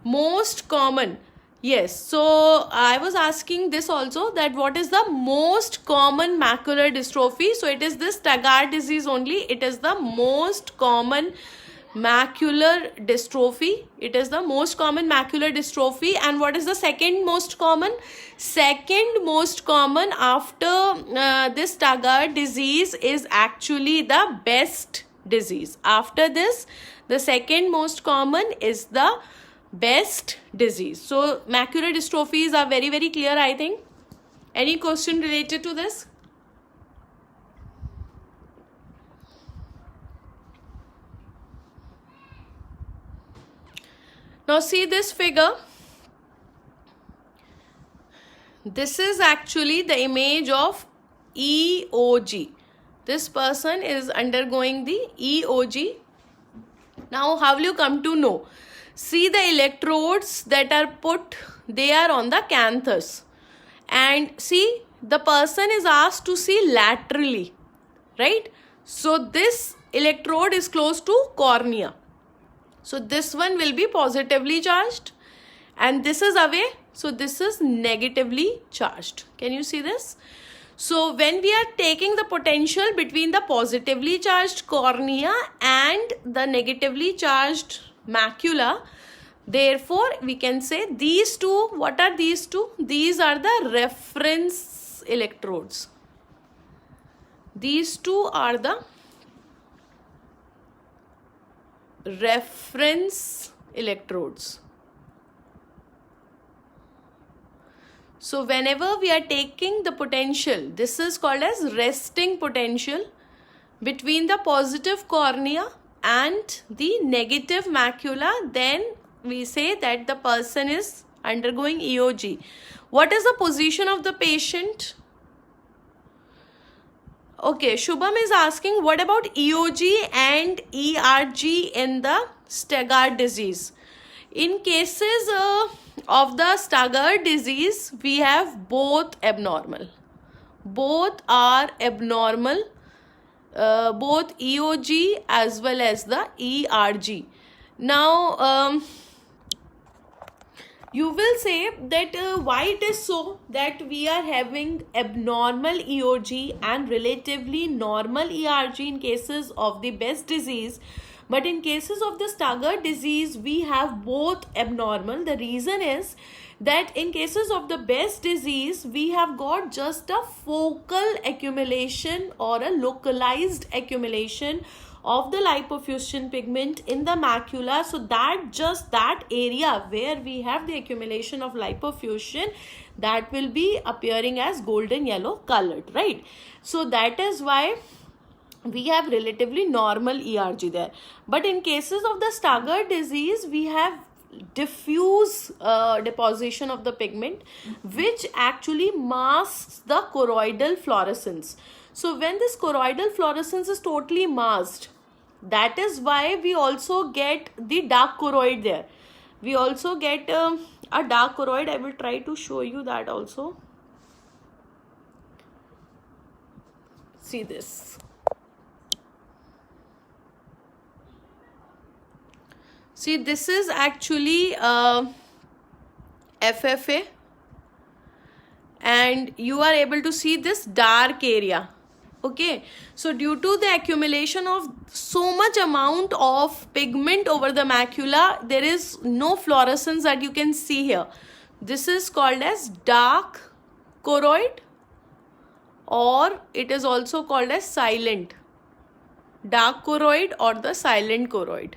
most common. Yes, so I was asking this also, that what is the most common macular dystrophy? So it is this Stargardt disease only. It is the most common macular dystrophy. It is the most common macular dystrophy. And what is the second most common? Second most common after this Stargardt disease is actually the Best disease. After this, the second most common is the Best disease. So macular dystrophies are very, very clear, I think. Any question related to this? Now see this figure. This is actually the image of EOG. This person is undergoing the EOG. Now how will you come to know? See the electrodes that are put, they are on the canthus. And see, the person is asked to see laterally, right? So this electrode is close to cornea. So this one will be positively charged and this is away. So this is negatively charged. Can you see this? So when we are taking the potential between the positively charged cornea and the negatively charged macula, therefore we can say these two, what are these two? These are the reference electrodes. These two are the reference electrodes. So whenever we are taking the potential, this is called as resting potential between the positive cornea and the negative macula, then we say that the person is undergoing EOG. What is the position of the patient? Okay, Shubham is asking, what about EOG and ERG in the Stargardt disease? In cases of the Stargardt disease, we have both abnormal. Both are abnormal, both EOG as well as the ERG. Now, you will say that why it is so that we are having abnormal EOG and relatively normal ERG in cases of the Best disease, but in cases of the Stargardt disease we have both abnormal. The reason is that in cases of the Best disease we have got just a focal accumulation or a localized accumulation of the lipofuscin pigment in the macula. So that just that area where we have the accumulation of lipofuscin, that will be appearing as golden yellow colored, right? So that is why we have relatively normal ERG there. But in cases of the Stargardt disease, we have diffuse deposition of the pigment, which actually masks the choroidal fluorescence. So when this choroidal fluorescence is totally masked, that is why we also get the dark choroid there. We also get a dark choroid. I will try to show you that also. See this. See, this is actually FFA, and you are able to see this dark area. Okay, so due to the accumulation of so much amount of pigment over the macula, there is no fluorescence that you can see here. This is called as dark choroid, or it is also called as silent dark choroid or the silent choroid.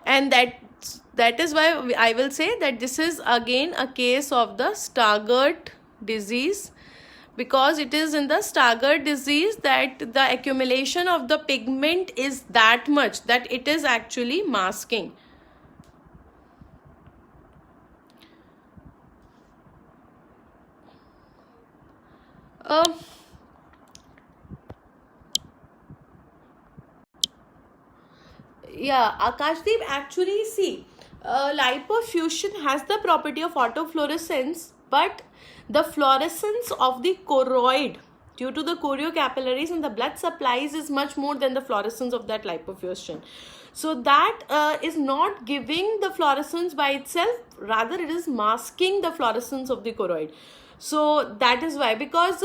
And that is why I will say that this is again a case of the Stargardt disease, because it is in the Stargardt disease that the accumulation of the pigment is that much that it is actually masking. Uh, yeah, Akashdeep, actually, see, lipofuscin has the property of autofluorescence, but the fluorescence of the choroid due to the choriocapillaries in the blood supplies is much more than the fluorescence of that lipofuscin. So that is not giving the fluorescence by itself, rather it is masking the fluorescence of the choroid. So that is why, because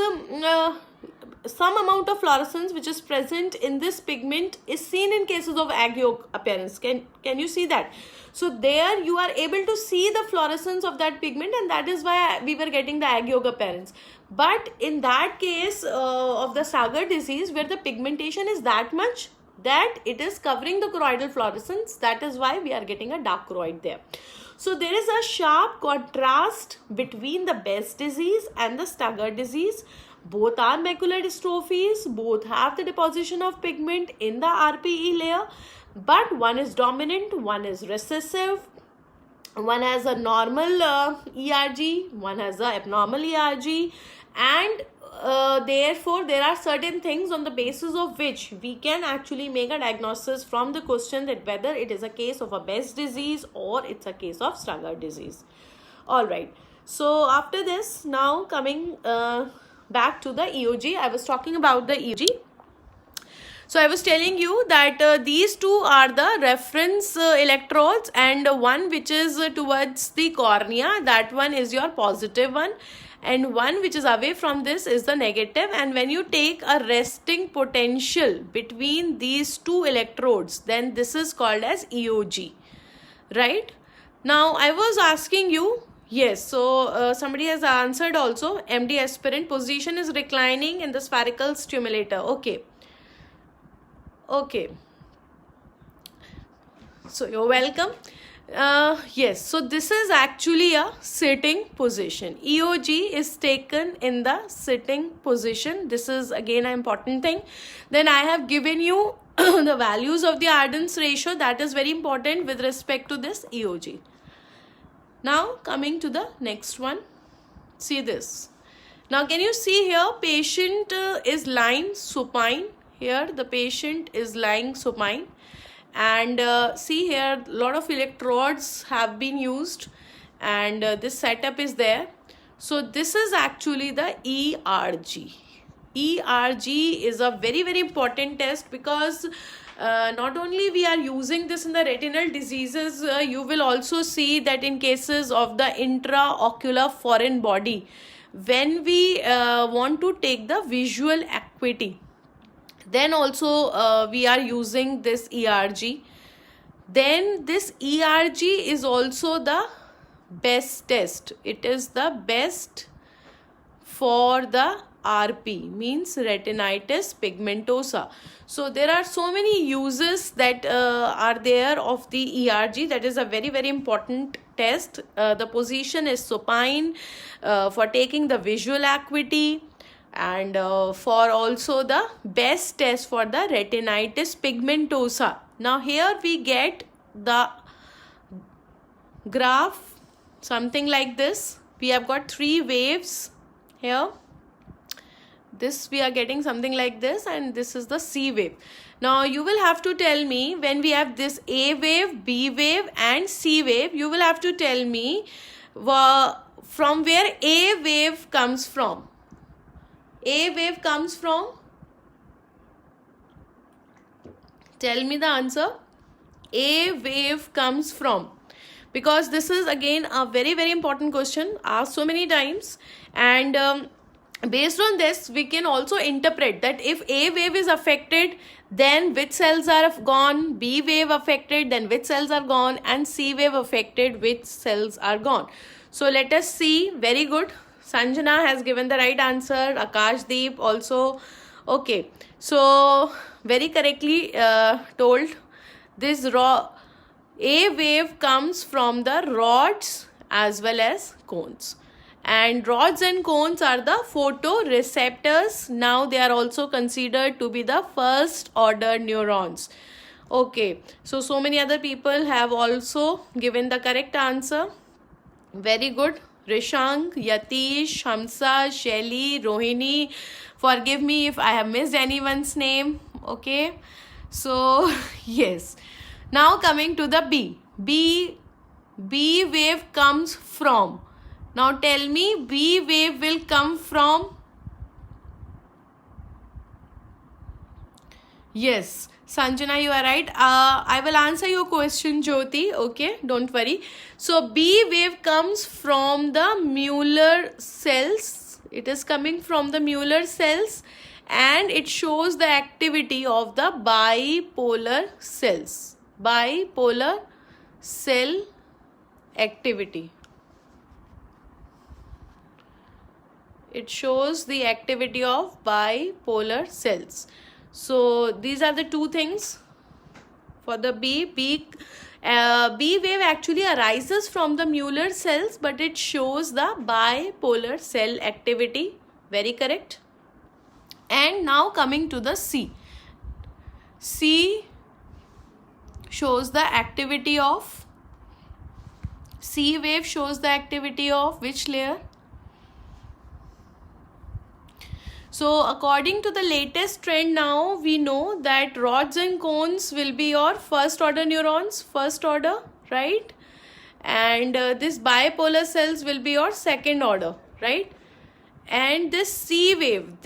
some amount of fluorescence which is present in this pigment is seen in cases of egg yolk appearance. Can you see that? So there you are able to see the fluorescence of that pigment, and that is why we were getting the egg yolk appearance. But in that case of the Stargardt disease, where the pigmentation is that much that it is covering the choroidal fluorescence, that is why we are getting a dark choroid there. So there is a sharp contrast between the Best disease and the Stargardt disease. Both are macular dystrophies, both have the deposition of pigment in the RPE layer, but one is dominant, one is recessive, one has a normal ERG, one has a abnormal ERG, and therefore there are certain things on the basis of which we can actually make a diagnosis from the question that whether it is a case of a Best disease or it's a case of Stargardt disease. All right, so after this, now coming back to the EOG, I was talking about the EOG. So I was telling you that these two are the reference electrodes, and one which is towards the cornea, that one is your positive one, and one which is away from this is the negative. And when you take a resting potential between these two electrodes, then this is called as EOG, right? Now I was asking you, yes, so somebody has answered also. MD aspirant, position is reclining in the spherical stimulator. Okay. Okay. So you're welcome. Yes, so this is actually a sitting position. EOG is taken in the sitting position. This is again an important thing. Then I have given you the values of the Ardens ratio. That is very important with respect to this EOG. Now coming to the next one. See this. Now can you see here, patient is lying supine. Here the patient is lying supine, and see here a lot of electrodes have been used, and this setup is there. So this is actually the ERG. ERG is a very, very important test, because not only we are using this in the retinal diseases, you will also see that in cases of the intraocular foreign body, when we want to take the visual acuity, then also we are using this ERG. Then this ERG is also the best test. It is the best for the RP, means retinitis pigmentosa. So there are so many uses that are there of the ERG. That is a very, very important test. The position is supine for taking the visual acuity, and for also the best test for the retinitis pigmentosa. Now here we get the graph something like this. We have got 3 waves here. This we are getting something like this, and this is the C wave. Now you will have to tell me, when we have this A wave, B wave and C wave, you will have to tell me from where A wave comes from. A wave comes from? Tell me the answer. A wave comes from. Because this is again a very, very important question asked so many times, and based on this we can also interpret that if A wave is affected, then which cells are gone, B wave affected, then which cells are gone, and C wave affected, which cells are gone. So let us see. Very good. Sanjana has given the right answer. Akashdeep also. Okay. So very correctly told. This A wave comes from the rods as well as cones. And rods and cones are the photoreceptors. Now they are also considered to be the first order neurons. Okay. So many other people have also given the correct answer. Very good. Rishank, Yatish, Hamsa, Shelly, Rohini. Forgive me if I have missed anyone's name. Okay. So, yes. Now coming to the B. B wave comes from. Now tell me, B wave will come from. Yes, Sanjana, you are right. I will answer your question, Jyoti. Okay, don't worry. So B wave comes from the Mueller cells. It is coming from the Mueller cells, and it shows the activity of the bipolar cells. Bipolar cell activity. It shows the activity of bipolar cells. So these are the two things for the B. B wave actually arises from the Mueller cells, but it shows the bipolar cell activity. Very correct. And now coming to the C. C shows the activity of. C wave shows the activity of which layer? So according to the latest trend now, we know that rods and cones will be your first order neurons, first order, right? And this bipolar cells will be your second order, right? And this C wave,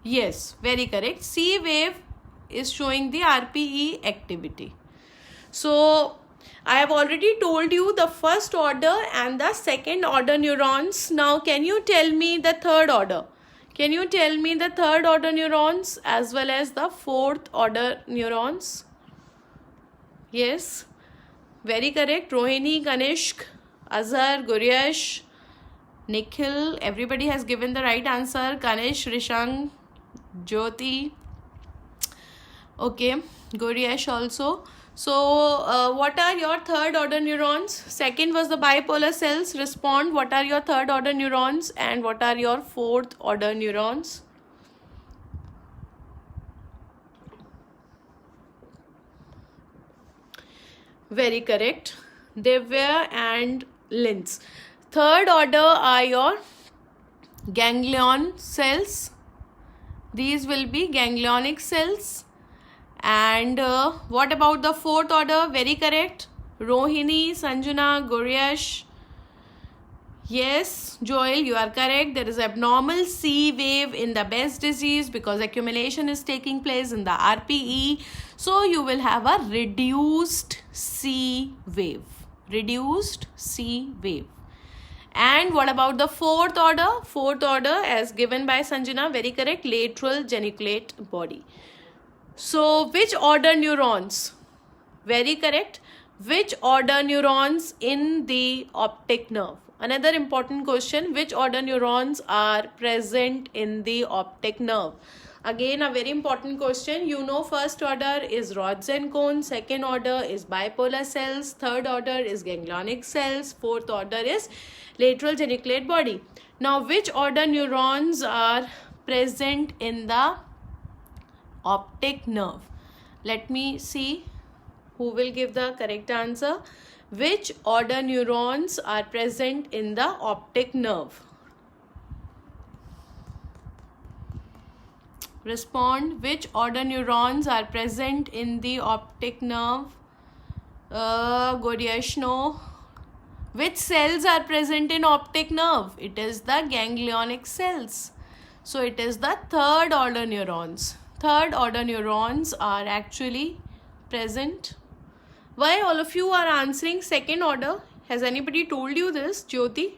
yes, very correct. C wave is showing the RPE activity. So I have already told you the first order and the second order neurons. Now can you tell me the third order? Can you tell me the third order neurons as well as the fourth order neurons? Yes, very correct. Rohini, Kanishk, Azhar, Guryash, Nikhil, everybody has given the right answer. Kanish, Rishang, Jyoti, okay, Guryash also. So what are your third order neurons? Second was the bipolar cells. Respond. What are your third order neurons and what are your fourth order neurons? Very correct. Divya and Linz. Third order are your ganglion cells. These will be ganglionic cells. And what about the fourth order? Very correct. Rohini, Sanjana, Guryash. Yes, Joel, you are correct. There is abnormal C wave in the Best disease because accumulation is taking place in the RPE. So you will have a reduced C wave. Reduced C wave. And what about the fourth order? Fourth order as given by Sanjana, very correct, lateral geniculate body. So which order neurons? Very correct. Which order neurons in the optic nerve? Another important question, which order neurons are present in the optic nerve? Again, a very important question. You know, first order is rods and cones, second order is bipolar cells, third order is ganglionic cells, fourth order is lateral geniculate body. Now, which order neurons are present in the optic nerve? Let me see who will give the correct answer. Which order neurons are present in the optic nerve? Respond. Which order neurons are present in the optic nerve? Guryash, no. Which cells are present in optic nerve? It is the ganglionic cells. So it is the third order neurons. Third order neurons are actually present. Why all of you are answering second order? Has anybody told you this? Jyoti?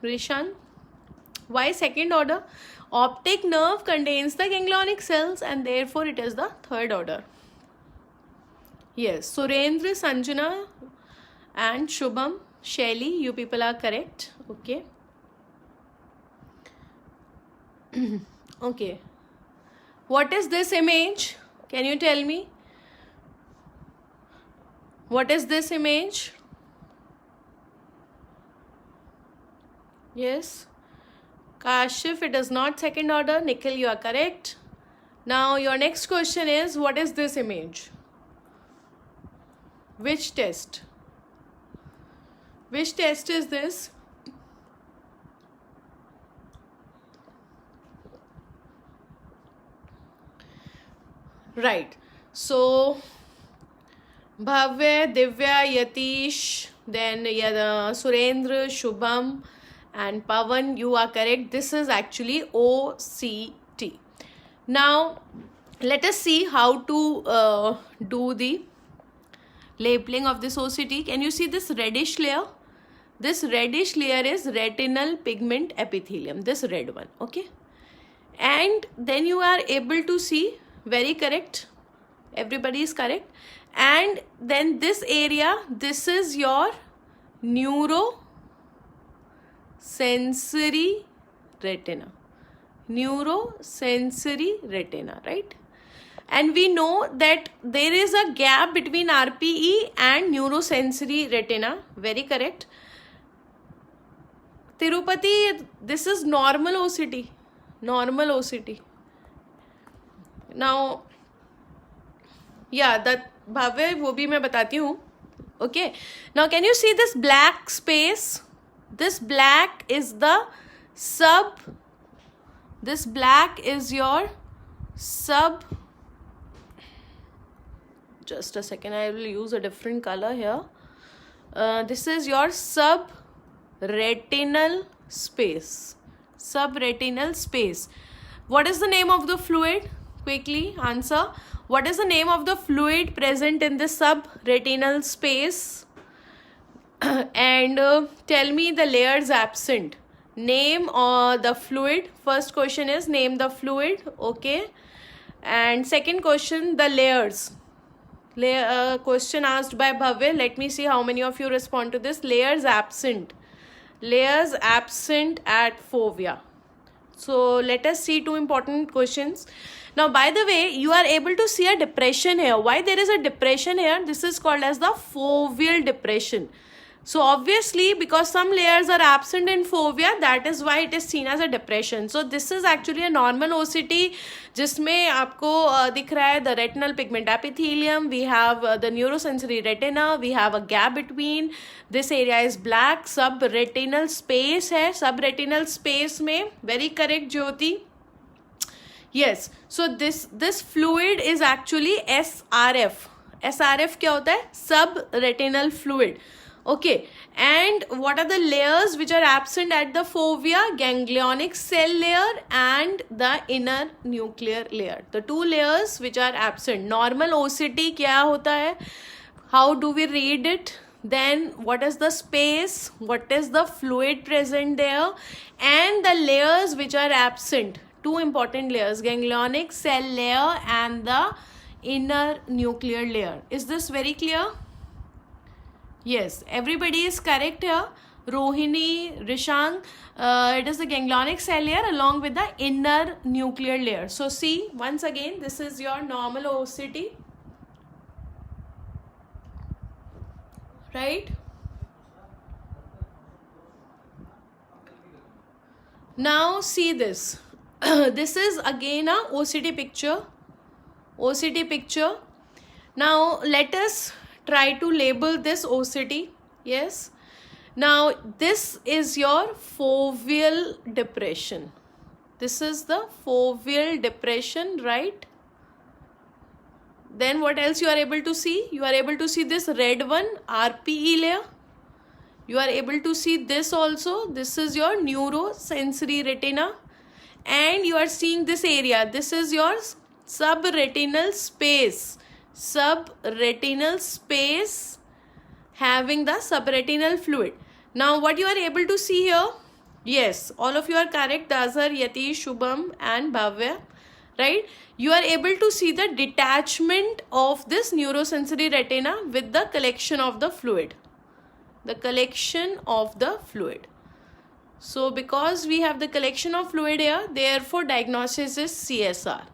Rishan? Why second order? Optic nerve contains the ganglionic cells and therefore it is the third order. Yes, Surendra, Sanjana and Shubham, Shelly, you people are correct. Okay. Okay. What is this image? Can you tell me? What is this image? Yes. Kashif, it is not second order. Nikhil, you are correct. Now your next question is, what is this image? Which test? Which test is this? Right. So Bhavya, Divya, Yatish, then Surendra, Shubham, and Pavan, you are correct. This is actually OCT. Now, let us see how to do the labeling of this OCT. Can you see this reddish layer? This reddish layer is retinal pigment epithelium, this red one, okay? And then you are able to see, very correct, everybody is correct. And then this area, this is your neurosensory retina. Neurosensory retina, right? And we know that there is a gap between RPE and neurosensory retina. Very correct. Tirupati, this is normal OCT. Normal OCT. Now, yeah, that Bhavya, वो भी मैं बताती हूँ. Okay. Now, can you see this black space? This black is the sub. This black is your sub. Just a second, I will use a different color here. This is your subretinal space. Subretinal space. What is the name of the fluid? Quickly answer. What is the name of the fluid present in the subretinal space? And tell me the layers absent. Name the fluid. First question is name the fluid. Okay. And second question, the layers. Question asked by Bhavya. Let me see how many of you respond to this. Layers absent. Layers absent at fovea. So let us see two important questions. Now, by the way, you are able to see a depression here. Why there is a depression here? This is called as the foveal depression. So obviously, because some layers are absent in fovea, that is why it is seen as a depression. So this is actually a normal OCT, जिसमें आपको दिख रहा है the retinal pigment epithelium. We have the neurosensory retina. We have a gap between. This area is black. Subretinal space है. Subretinal space में very correct Jyoti. Yes. So this fluid is actually SRF. SRF क्या होता है? Subretinal fluid. Okay, and what are the layers which are absent at the fovea? Ganglionic cell layer and the inner nuclear layer. The two layers which are absent. Normal OCT क्या होता है? How do we read it? Then what is the space? What is the fluid present there? And the layers which are absent. Two important layers, ganglionic cell layer and the inner nuclear layer. Is this very clear? Yes, everybody is correct here. Rohini, Rishang, it is the ganglionic cell layer along with the inner nuclear layer. So see, once again, this is your normal OCT. Right? Now see this. This is again a OCT picture. OCT picture. Now let us try to label this OCT. Yes. Now this is your foveal depression. This is the foveal depression, right? Then what else you are able to see? You are able to see this red one, RPE layer. You are able to see this also. This is your neurosensory retina. And you are seeing this area. This is your subretinal space. Subretinal space having the subretinal fluid. Now what you are able to see here? Yes, all of you are correct. Dazar, Yatish, Shubham and Bhavya. Right? You are able to see the detachment of this neurosensory retina with the collection of the fluid. The collection of the fluid. So because we have the collection of fluid here, therefore diagnosis is CSR.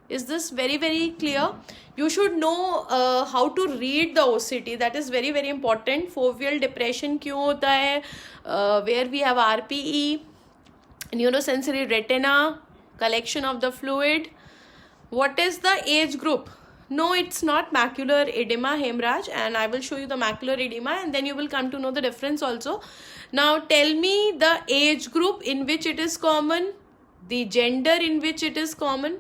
Is this very, very clear? You should know how to read the OCT. That is very, very important. Foveal depression क्यों होता है? Where we have RPE, neurosensory retina, collection of the fluid. What is the age group? No, it's not macular edema, Hemraj, and I will show you the macular edema and then you will come to know the difference also. Now tell me the age group in which it is common, the gender in which it is common.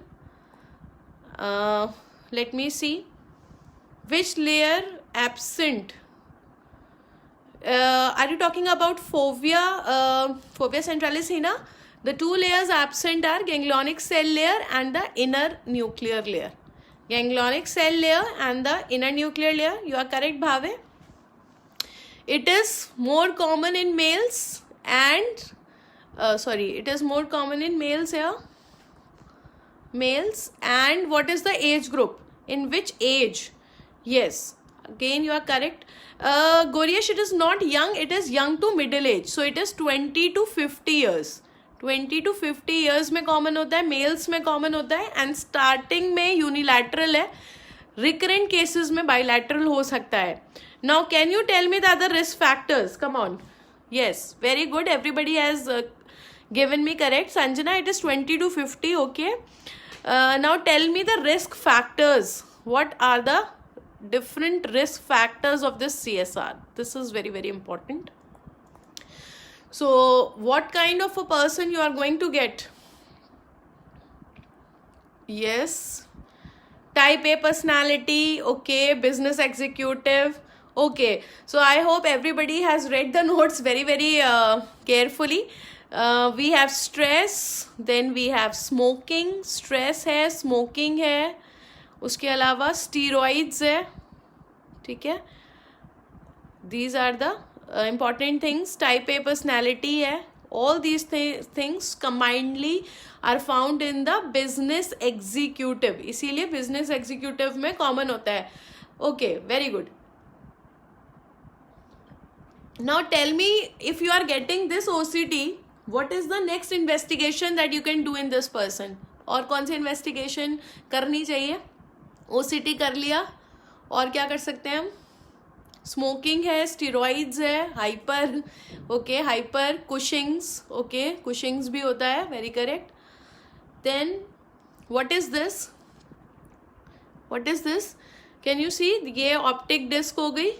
Let me see. Which layer absent? Are you talking about fovea? Fovea centralis है ना? The two layers absent are ganglionic cell layer and the inner nuclear layer. Ganglionic cell layer and the inner nuclear layer. You are correct, Bhave. It is more common in males and it is more common in males here. Males. And what is the age group? In which age? Yes, again you are correct. Goriash, it is not young, it is young to middle age. So it is 20 to 50 years. 20 to 50 years में common होता है, males में common होता है and starting में unilateral है, recurrent cases में bilateral हो सकता है. Now can you tell me the other risk factors? Come on. Yes, very good, everybody has given me correct. Sanjana, it is 20 to 50. Okay, now tell me the risk factors. What are the different risk factors of this CSR? This is very, very important. So what kind of a person you are going to get? Yes, type A personality. Okay, business executive. Okay, so I hope everybody has read the notes very, very carefully. We have stress, then we have smoking. Stress है, smoking है, उसके अलावा steroids है. ठीक है, these are the important things. Type A personality है. All these things combinedly are found in the business executive, इसीलिए business executive में कॉमन होता है. Okay, very good. Now tell me, if you are getting this OCD, what is the next investigation that you can do in this person? और कौन सी investigation करनी चाहिए? OCD कर लिया, और क्या कर सकते हैं हम? स्मोकिंग है, स्टीरॉइड्स है, hyper. Okay, hyper Cushing's. Okay, Cushing's भी होता है, very correct. Then what is this? What is this? Can you see? ये ऑप्टिक डिस्क हो गई.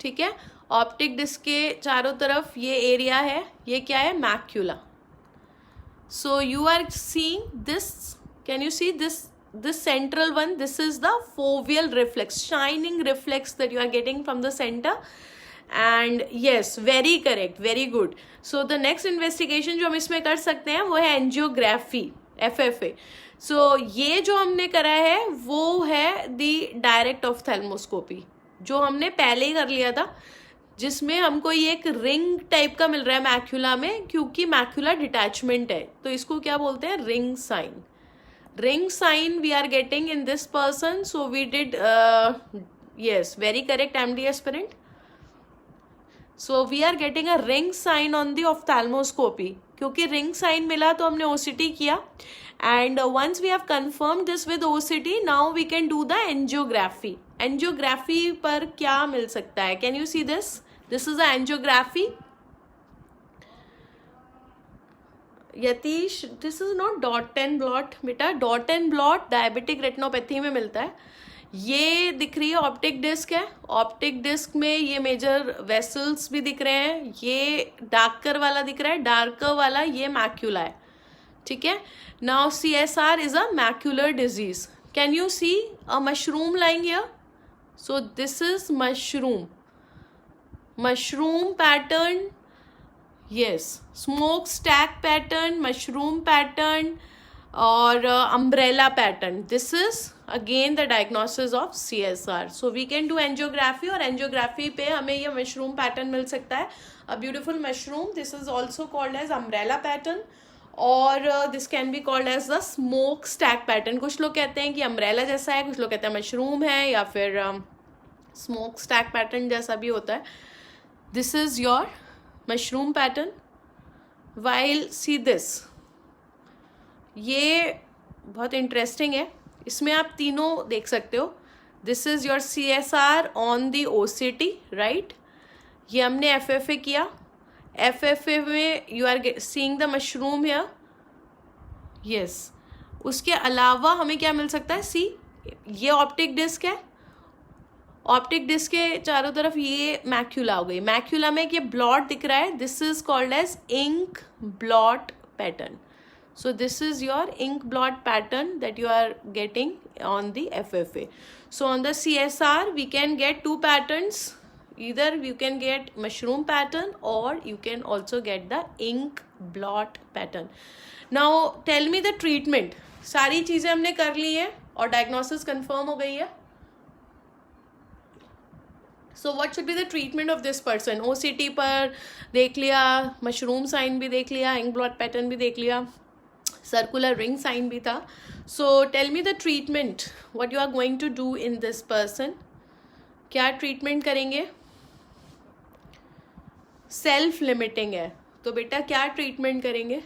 ठीक है, ऑप्टिक डिस्क के चारों तरफ ये एरिया है, ये क्या है? Macula. So you are seeing this. Can you see this central one? This is the foveal reflex, shining reflex that you are getting from the center. And yes, very correct, very good. So the next investigation जो हम इसमें कर सकते हैं वो है angiography, FFA. So ये जो हमने करा है वो है दी डायरेक्ट ऑफ्थेल्मोस्कोपी, जो हमने पहले ही कर लिया था, जिसमें हमको ये एक रिंग टाइप का मिल रहा है मैक्यूला में, क्योंकि मैक्यूला डिटैचमेंट है. तो इसको क्या बोलते हैं? Ring sign. Ring sign we are getting in this person. So we did yes, very correct, MD aspirant. So we are getting a ring sign on the ophthalmoscopy. क्योंकि ring sign मिला तो हमने OCT किया, and once we have confirmed this with OCT, now we can do the angiography. Angiography पर क्या मिल सकता है? Can you see this? This is the angiography. Yatish, this is not dot and blot बेटा. Dot and blot diabetic retinopathy में मिलता है. ये दिख रही है ऑप्टिक डिस्क है. ऑप्टिक डिस्क में ये मेजर वेसल्स भी दिख रहे हैं. ये डार्कर वाला दिख रहा है, डार्कर वाला ये मैक्यूला है. ठीक है, now CSR is a macular disease. Can you see a mushroom lying here? So this is mushroom. Mushroom pattern. yes, smoke stack pattern, mushroom pattern और umbrella pattern. This is again the diagnosis of CSR. So we can do angiography, और angiography पे हमें ये mushroom pattern मिल सकता है. A beautiful mushroom. This is also called as umbrella pattern, और this can be called as the smoke stack pattern. कुछ लोग कहते हैं कि umbrella जैसा है, कुछ लोग कहते हैं mushroom है, या फिर smoke stack pattern जैसा भी होता है. This is your mushroom pattern. While see this, ये बहुत इंटरेस्टिंग है. इसमें आप तीनों देख सकते हो. This is your CSR on the OCT, right. ये हमने FFA किया. FFA में you are seeing the mushroom here. Yes, उसके अलावा हमें क्या मिल सकता है? सी ये ऑप्टिक डिस्क है, ऑप्टिक डिस्क के चारों तरफ ये मैक्यूला हो गई. मैक्यूला में एक ये ब्लॉट दिख रहा है, this is called as ink blot pattern. So this is your ink blot pattern that you are getting on the FFA. So on the CSR we can get two patterns. Either you can get mushroom pattern or you can also get the ink blot pattern. Now tell me the treatment. सारी चीज़ें हमने कर ली है और diagnosis confirm हो गई है. So what should be the treatment of this person? OCT पर देख लिया, mushroom sign भी देख लिया, ink blot pattern भी देख लिया, सर्कुलर रिंग साइन भी था. So tell me the treatment what you are going to do in this person. क्या ट्रीटमेंट करेंगे? सेल्फ लिमिटिंग है तो बेटा क्या ट्रीटमेंट करेंगे?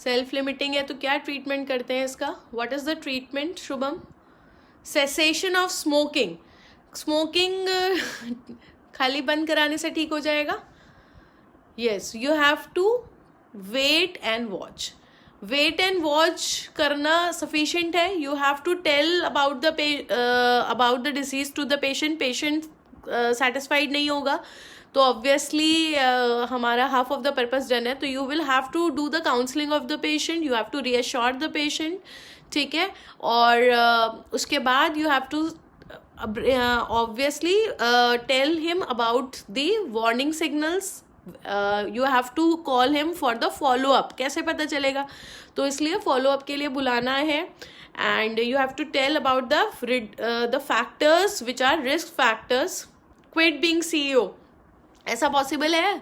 सेल्फ लिमिटिंग है तो क्या ट्रीटमेंट करते हैं इसका? What is the treatment Shubham? Cessation of smoking. Smoking खाली बंद कराने से ठीक हो जाएगा? Yes, you have to wait and watch. Wait and watch करना सफिशिएंट है. You have to tell about the disease to the patient. Patient satisfied नहीं होगा तो ऑब्वियसली हमारा half of the purpose done है. तो you will have to do the counselling of the patient, you have to reassure the patient, ठीक है. और उसके बाद you have to obviously tell him about the warning signals. You have to call him for the follow up. कैसे पता चलेगा? तो इसलिए फॉलो अप के लिए बुलाना है. And you have to tell about the factors which are risk factors. Quit being CEO, ऐसा पॉसिबल है?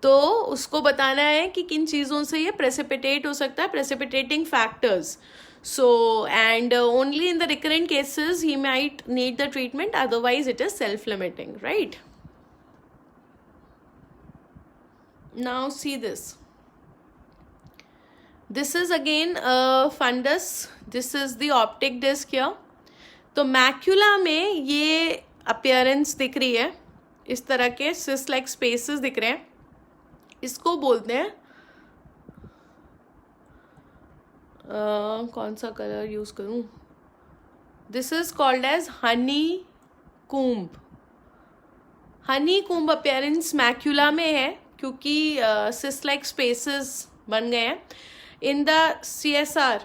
तो उसको बताना है कि किन चीज़ों से ये प्रेसिपिटेट हो सकता है, precipitating factors. So and only in the recurrent cases he might need the treatment, otherwise it is self-limiting, right? Now see this. This is again a fundus. This is the optic disc here. तो macula में ये appearance दिख रही है, इस तरह के सिस like spaces दिख रहे हैं. इसको बोलते हैं कौन सा कलर यूज करूं? This is called as honeycomb. Honeycomb appearance macula में है क्योंकि सिस लाइक स्पेसेस बन गए हैं. In the CSR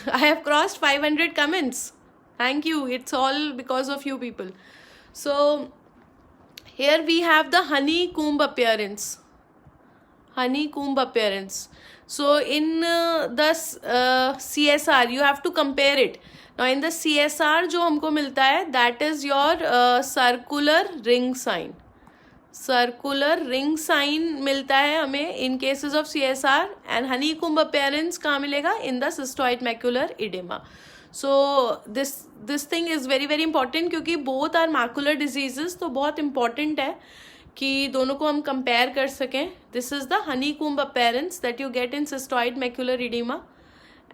I have crossed 500 comments. Thank you. It's all because of you people. So here we have the honeycomb appearance. Honeycomb appearance. So in the CSR you have to compare it. Now in the CSR जो हमको मिलता है that is your circular ring sign. Circular ring sign मिलता है हमें in cases of CSR. And honeycomb appearance कहाँ मिलेगा? In the cystoid macular oedema. So this thing is very very important क्योंकि बोथ आर मैक्यूलर डिजीजेस. तो बहुत important है कि दोनों को हम कंपेयर कर सकें. This is the honeycomb appearance that you get in cystoid macular oedema.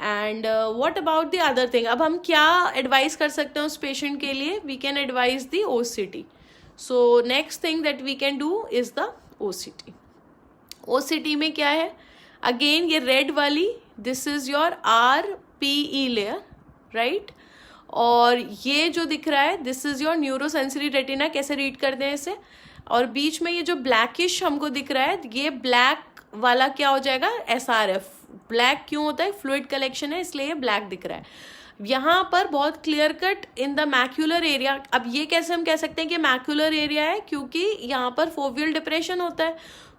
And what about the other thing? अब हम क्या एडवाइस कर सकते हैं उस पेशेंट के लिए? We can advise the OCT. So next thing that we can do is the OCT. OCT में क्या है? Again ये red वाली, this is your RPE layer, right? और ये जो दिख रहा है this is your neurosensory retina. कैसे रीड करते हैं इसे? और बीच में ये जो ब्लैकिश हमको दिख रहा है ये ब्लैक वाला क्या हो जाएगा? SRF. ब्लैक क्यों होता है? फ्लूइड कलेक्शन है इसलिए ये ब्लैक दिख रहा है. यहाँ पर बहुत clear cut in the macular area. अब ये कैसे हम कह सकते हैं कि मैक्यूलर एरिया है? क्योंकि यहाँ पर फोवियल डिप्रेशन होता है.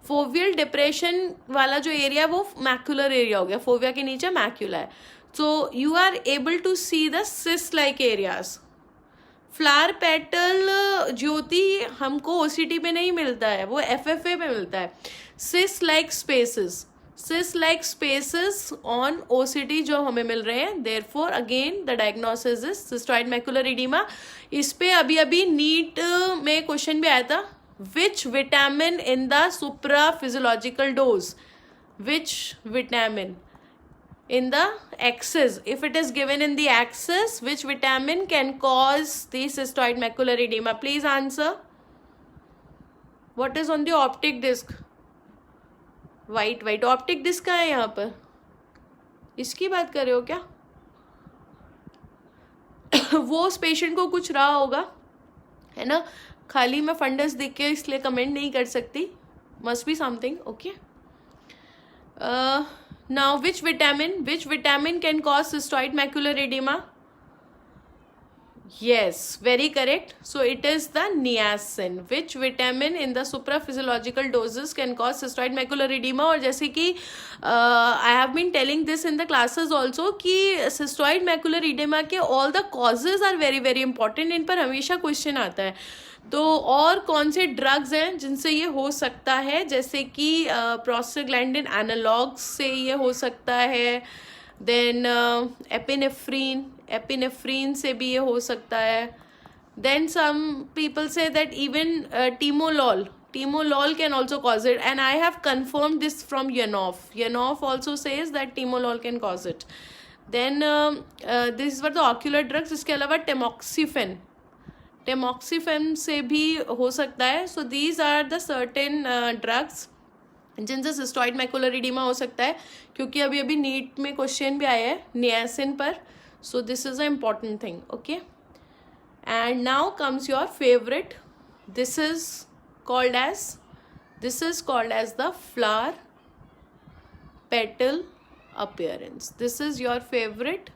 फोवियल डिप्रेशन वाला जो एरिया है वो मैक्यूलर एरिया हो गया. फोविया के नीचे मैक्यूला है. So you are able to see the cyst like areas. Flower petal Jyoti हमको OCT पे नहीं मिलता है, वो FFA पे मिलता है. Cyst like spaces, cyst like spaces on OCT जो हमें मिल रहे हैं. Therefore again the diagnosis is cystoid macular oedema. इस पे अभी नीट में क्वेश्चन भी आया था. Which vitamin in the supra physiological dose? Which vitamin in the axis? If it is given in the axis, which vitamin can cause the cystoid macular edema? Please answer. What is on the optic disc? White optic disc कहाँ है यहाँ पर? इसकी बात कर रहे हो क्या? वो उस पेशेंट को कुछ रहा होगा, है ना, खाली मैं फंडस देख के इसलिए कमेंट नहीं कर सकती, must be something. Okay, now which vitamin can cause cystoid macular oedema? Yes, very correct. So it is the niacin. Which vitamin in the supraphysiological doses can cause cystoid macular edema? और जैसे कि I have been telling this in the classes also कि cystoid macular edema के all the causes are very very important. इन पर हमेशा question आता है. तो और कौन से ड्रग्स हैं जिनसे ये हो सकता है? जैसे कि प्रोस्टाग्लैंडिन एनालॉग्स से ये हो सकता है. देन एपिनेफ्रीन से भी ये हो सकता है. Then some people say that even timolol can also cause it, and I have confirm this from Yanoff also says that timolol can cause it. Then this were the ocular drugs. इसके अलावा tamoxifen से भी हो सकता है. So these are the certain drugs जिनसे cystoid macular oedema हो सकता है, क्योंकि अभी नीट में क्वेश्चन भी आया है नियासिन पर. So this is a important thing. Okay, and now comes your favourite. This is called as the flower petal appearance. This is your favorite,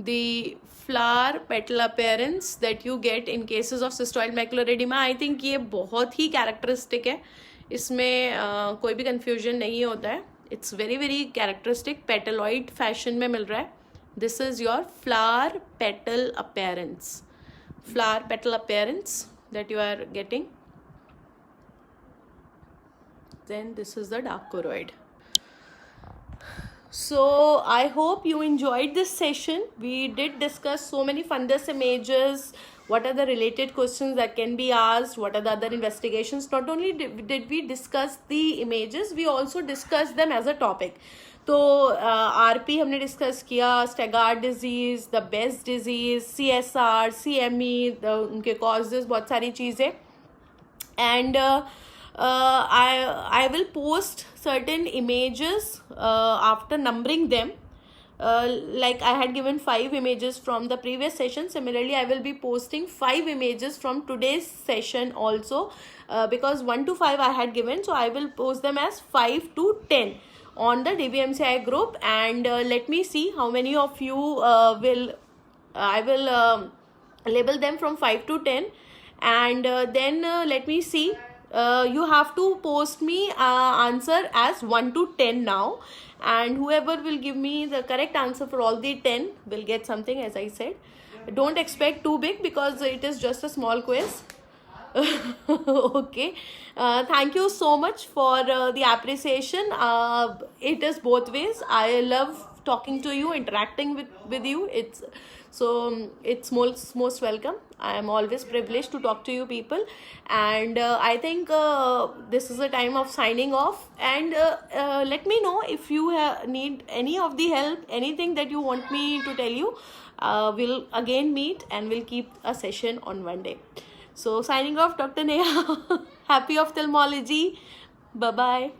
the flower petal appearance that you get in cases of cystoid macular edema. I think ये बहुत ही characteristic है, इसमें कोई भी confusion नहीं होता है. It's very very characteristic, petaloid fashion में मिल रहा है. This is your flower petal appearance that you are getting. Then this is the dark choroid. So I hope you enjoyed this session. We did discuss so many fundus images, what are the related questions that can be asked, what are the other investigations. Not only did we discuss the images, we also discussed them as a topic. तो RP हमने discuss किया, Stargardt disease, the Best disease, CSR, CME, उनके causes, बहुत सारी चीज़ें. And I will post certain images after numbering them. Like I had given 5 images from the previous session. Similarly, I will be posting 5 images from today's session also, because 1 to 5 I had given. So I will post them as 5 to 10 on the DBMCI group, and let me see how many of you I will label them from 5 to 10, and then let me see. You have to post me answer as 1 to 10 now, and whoever will give me the correct answer for all the 10 will get something, as I said. Don't expect too big because it is just a small quiz. Okay, thank you so much for the appreciation. It is both ways. I love talking to you, interacting with you. It's most welcome. I am always privileged to talk to you people, and I think this is a time of signing off. And let me know if you need any of the help, anything that you want me to tell you. We'll again meet and we'll keep a session on one day. So signing off, Dr. Neha. Happy ophthalmology. Bye bye.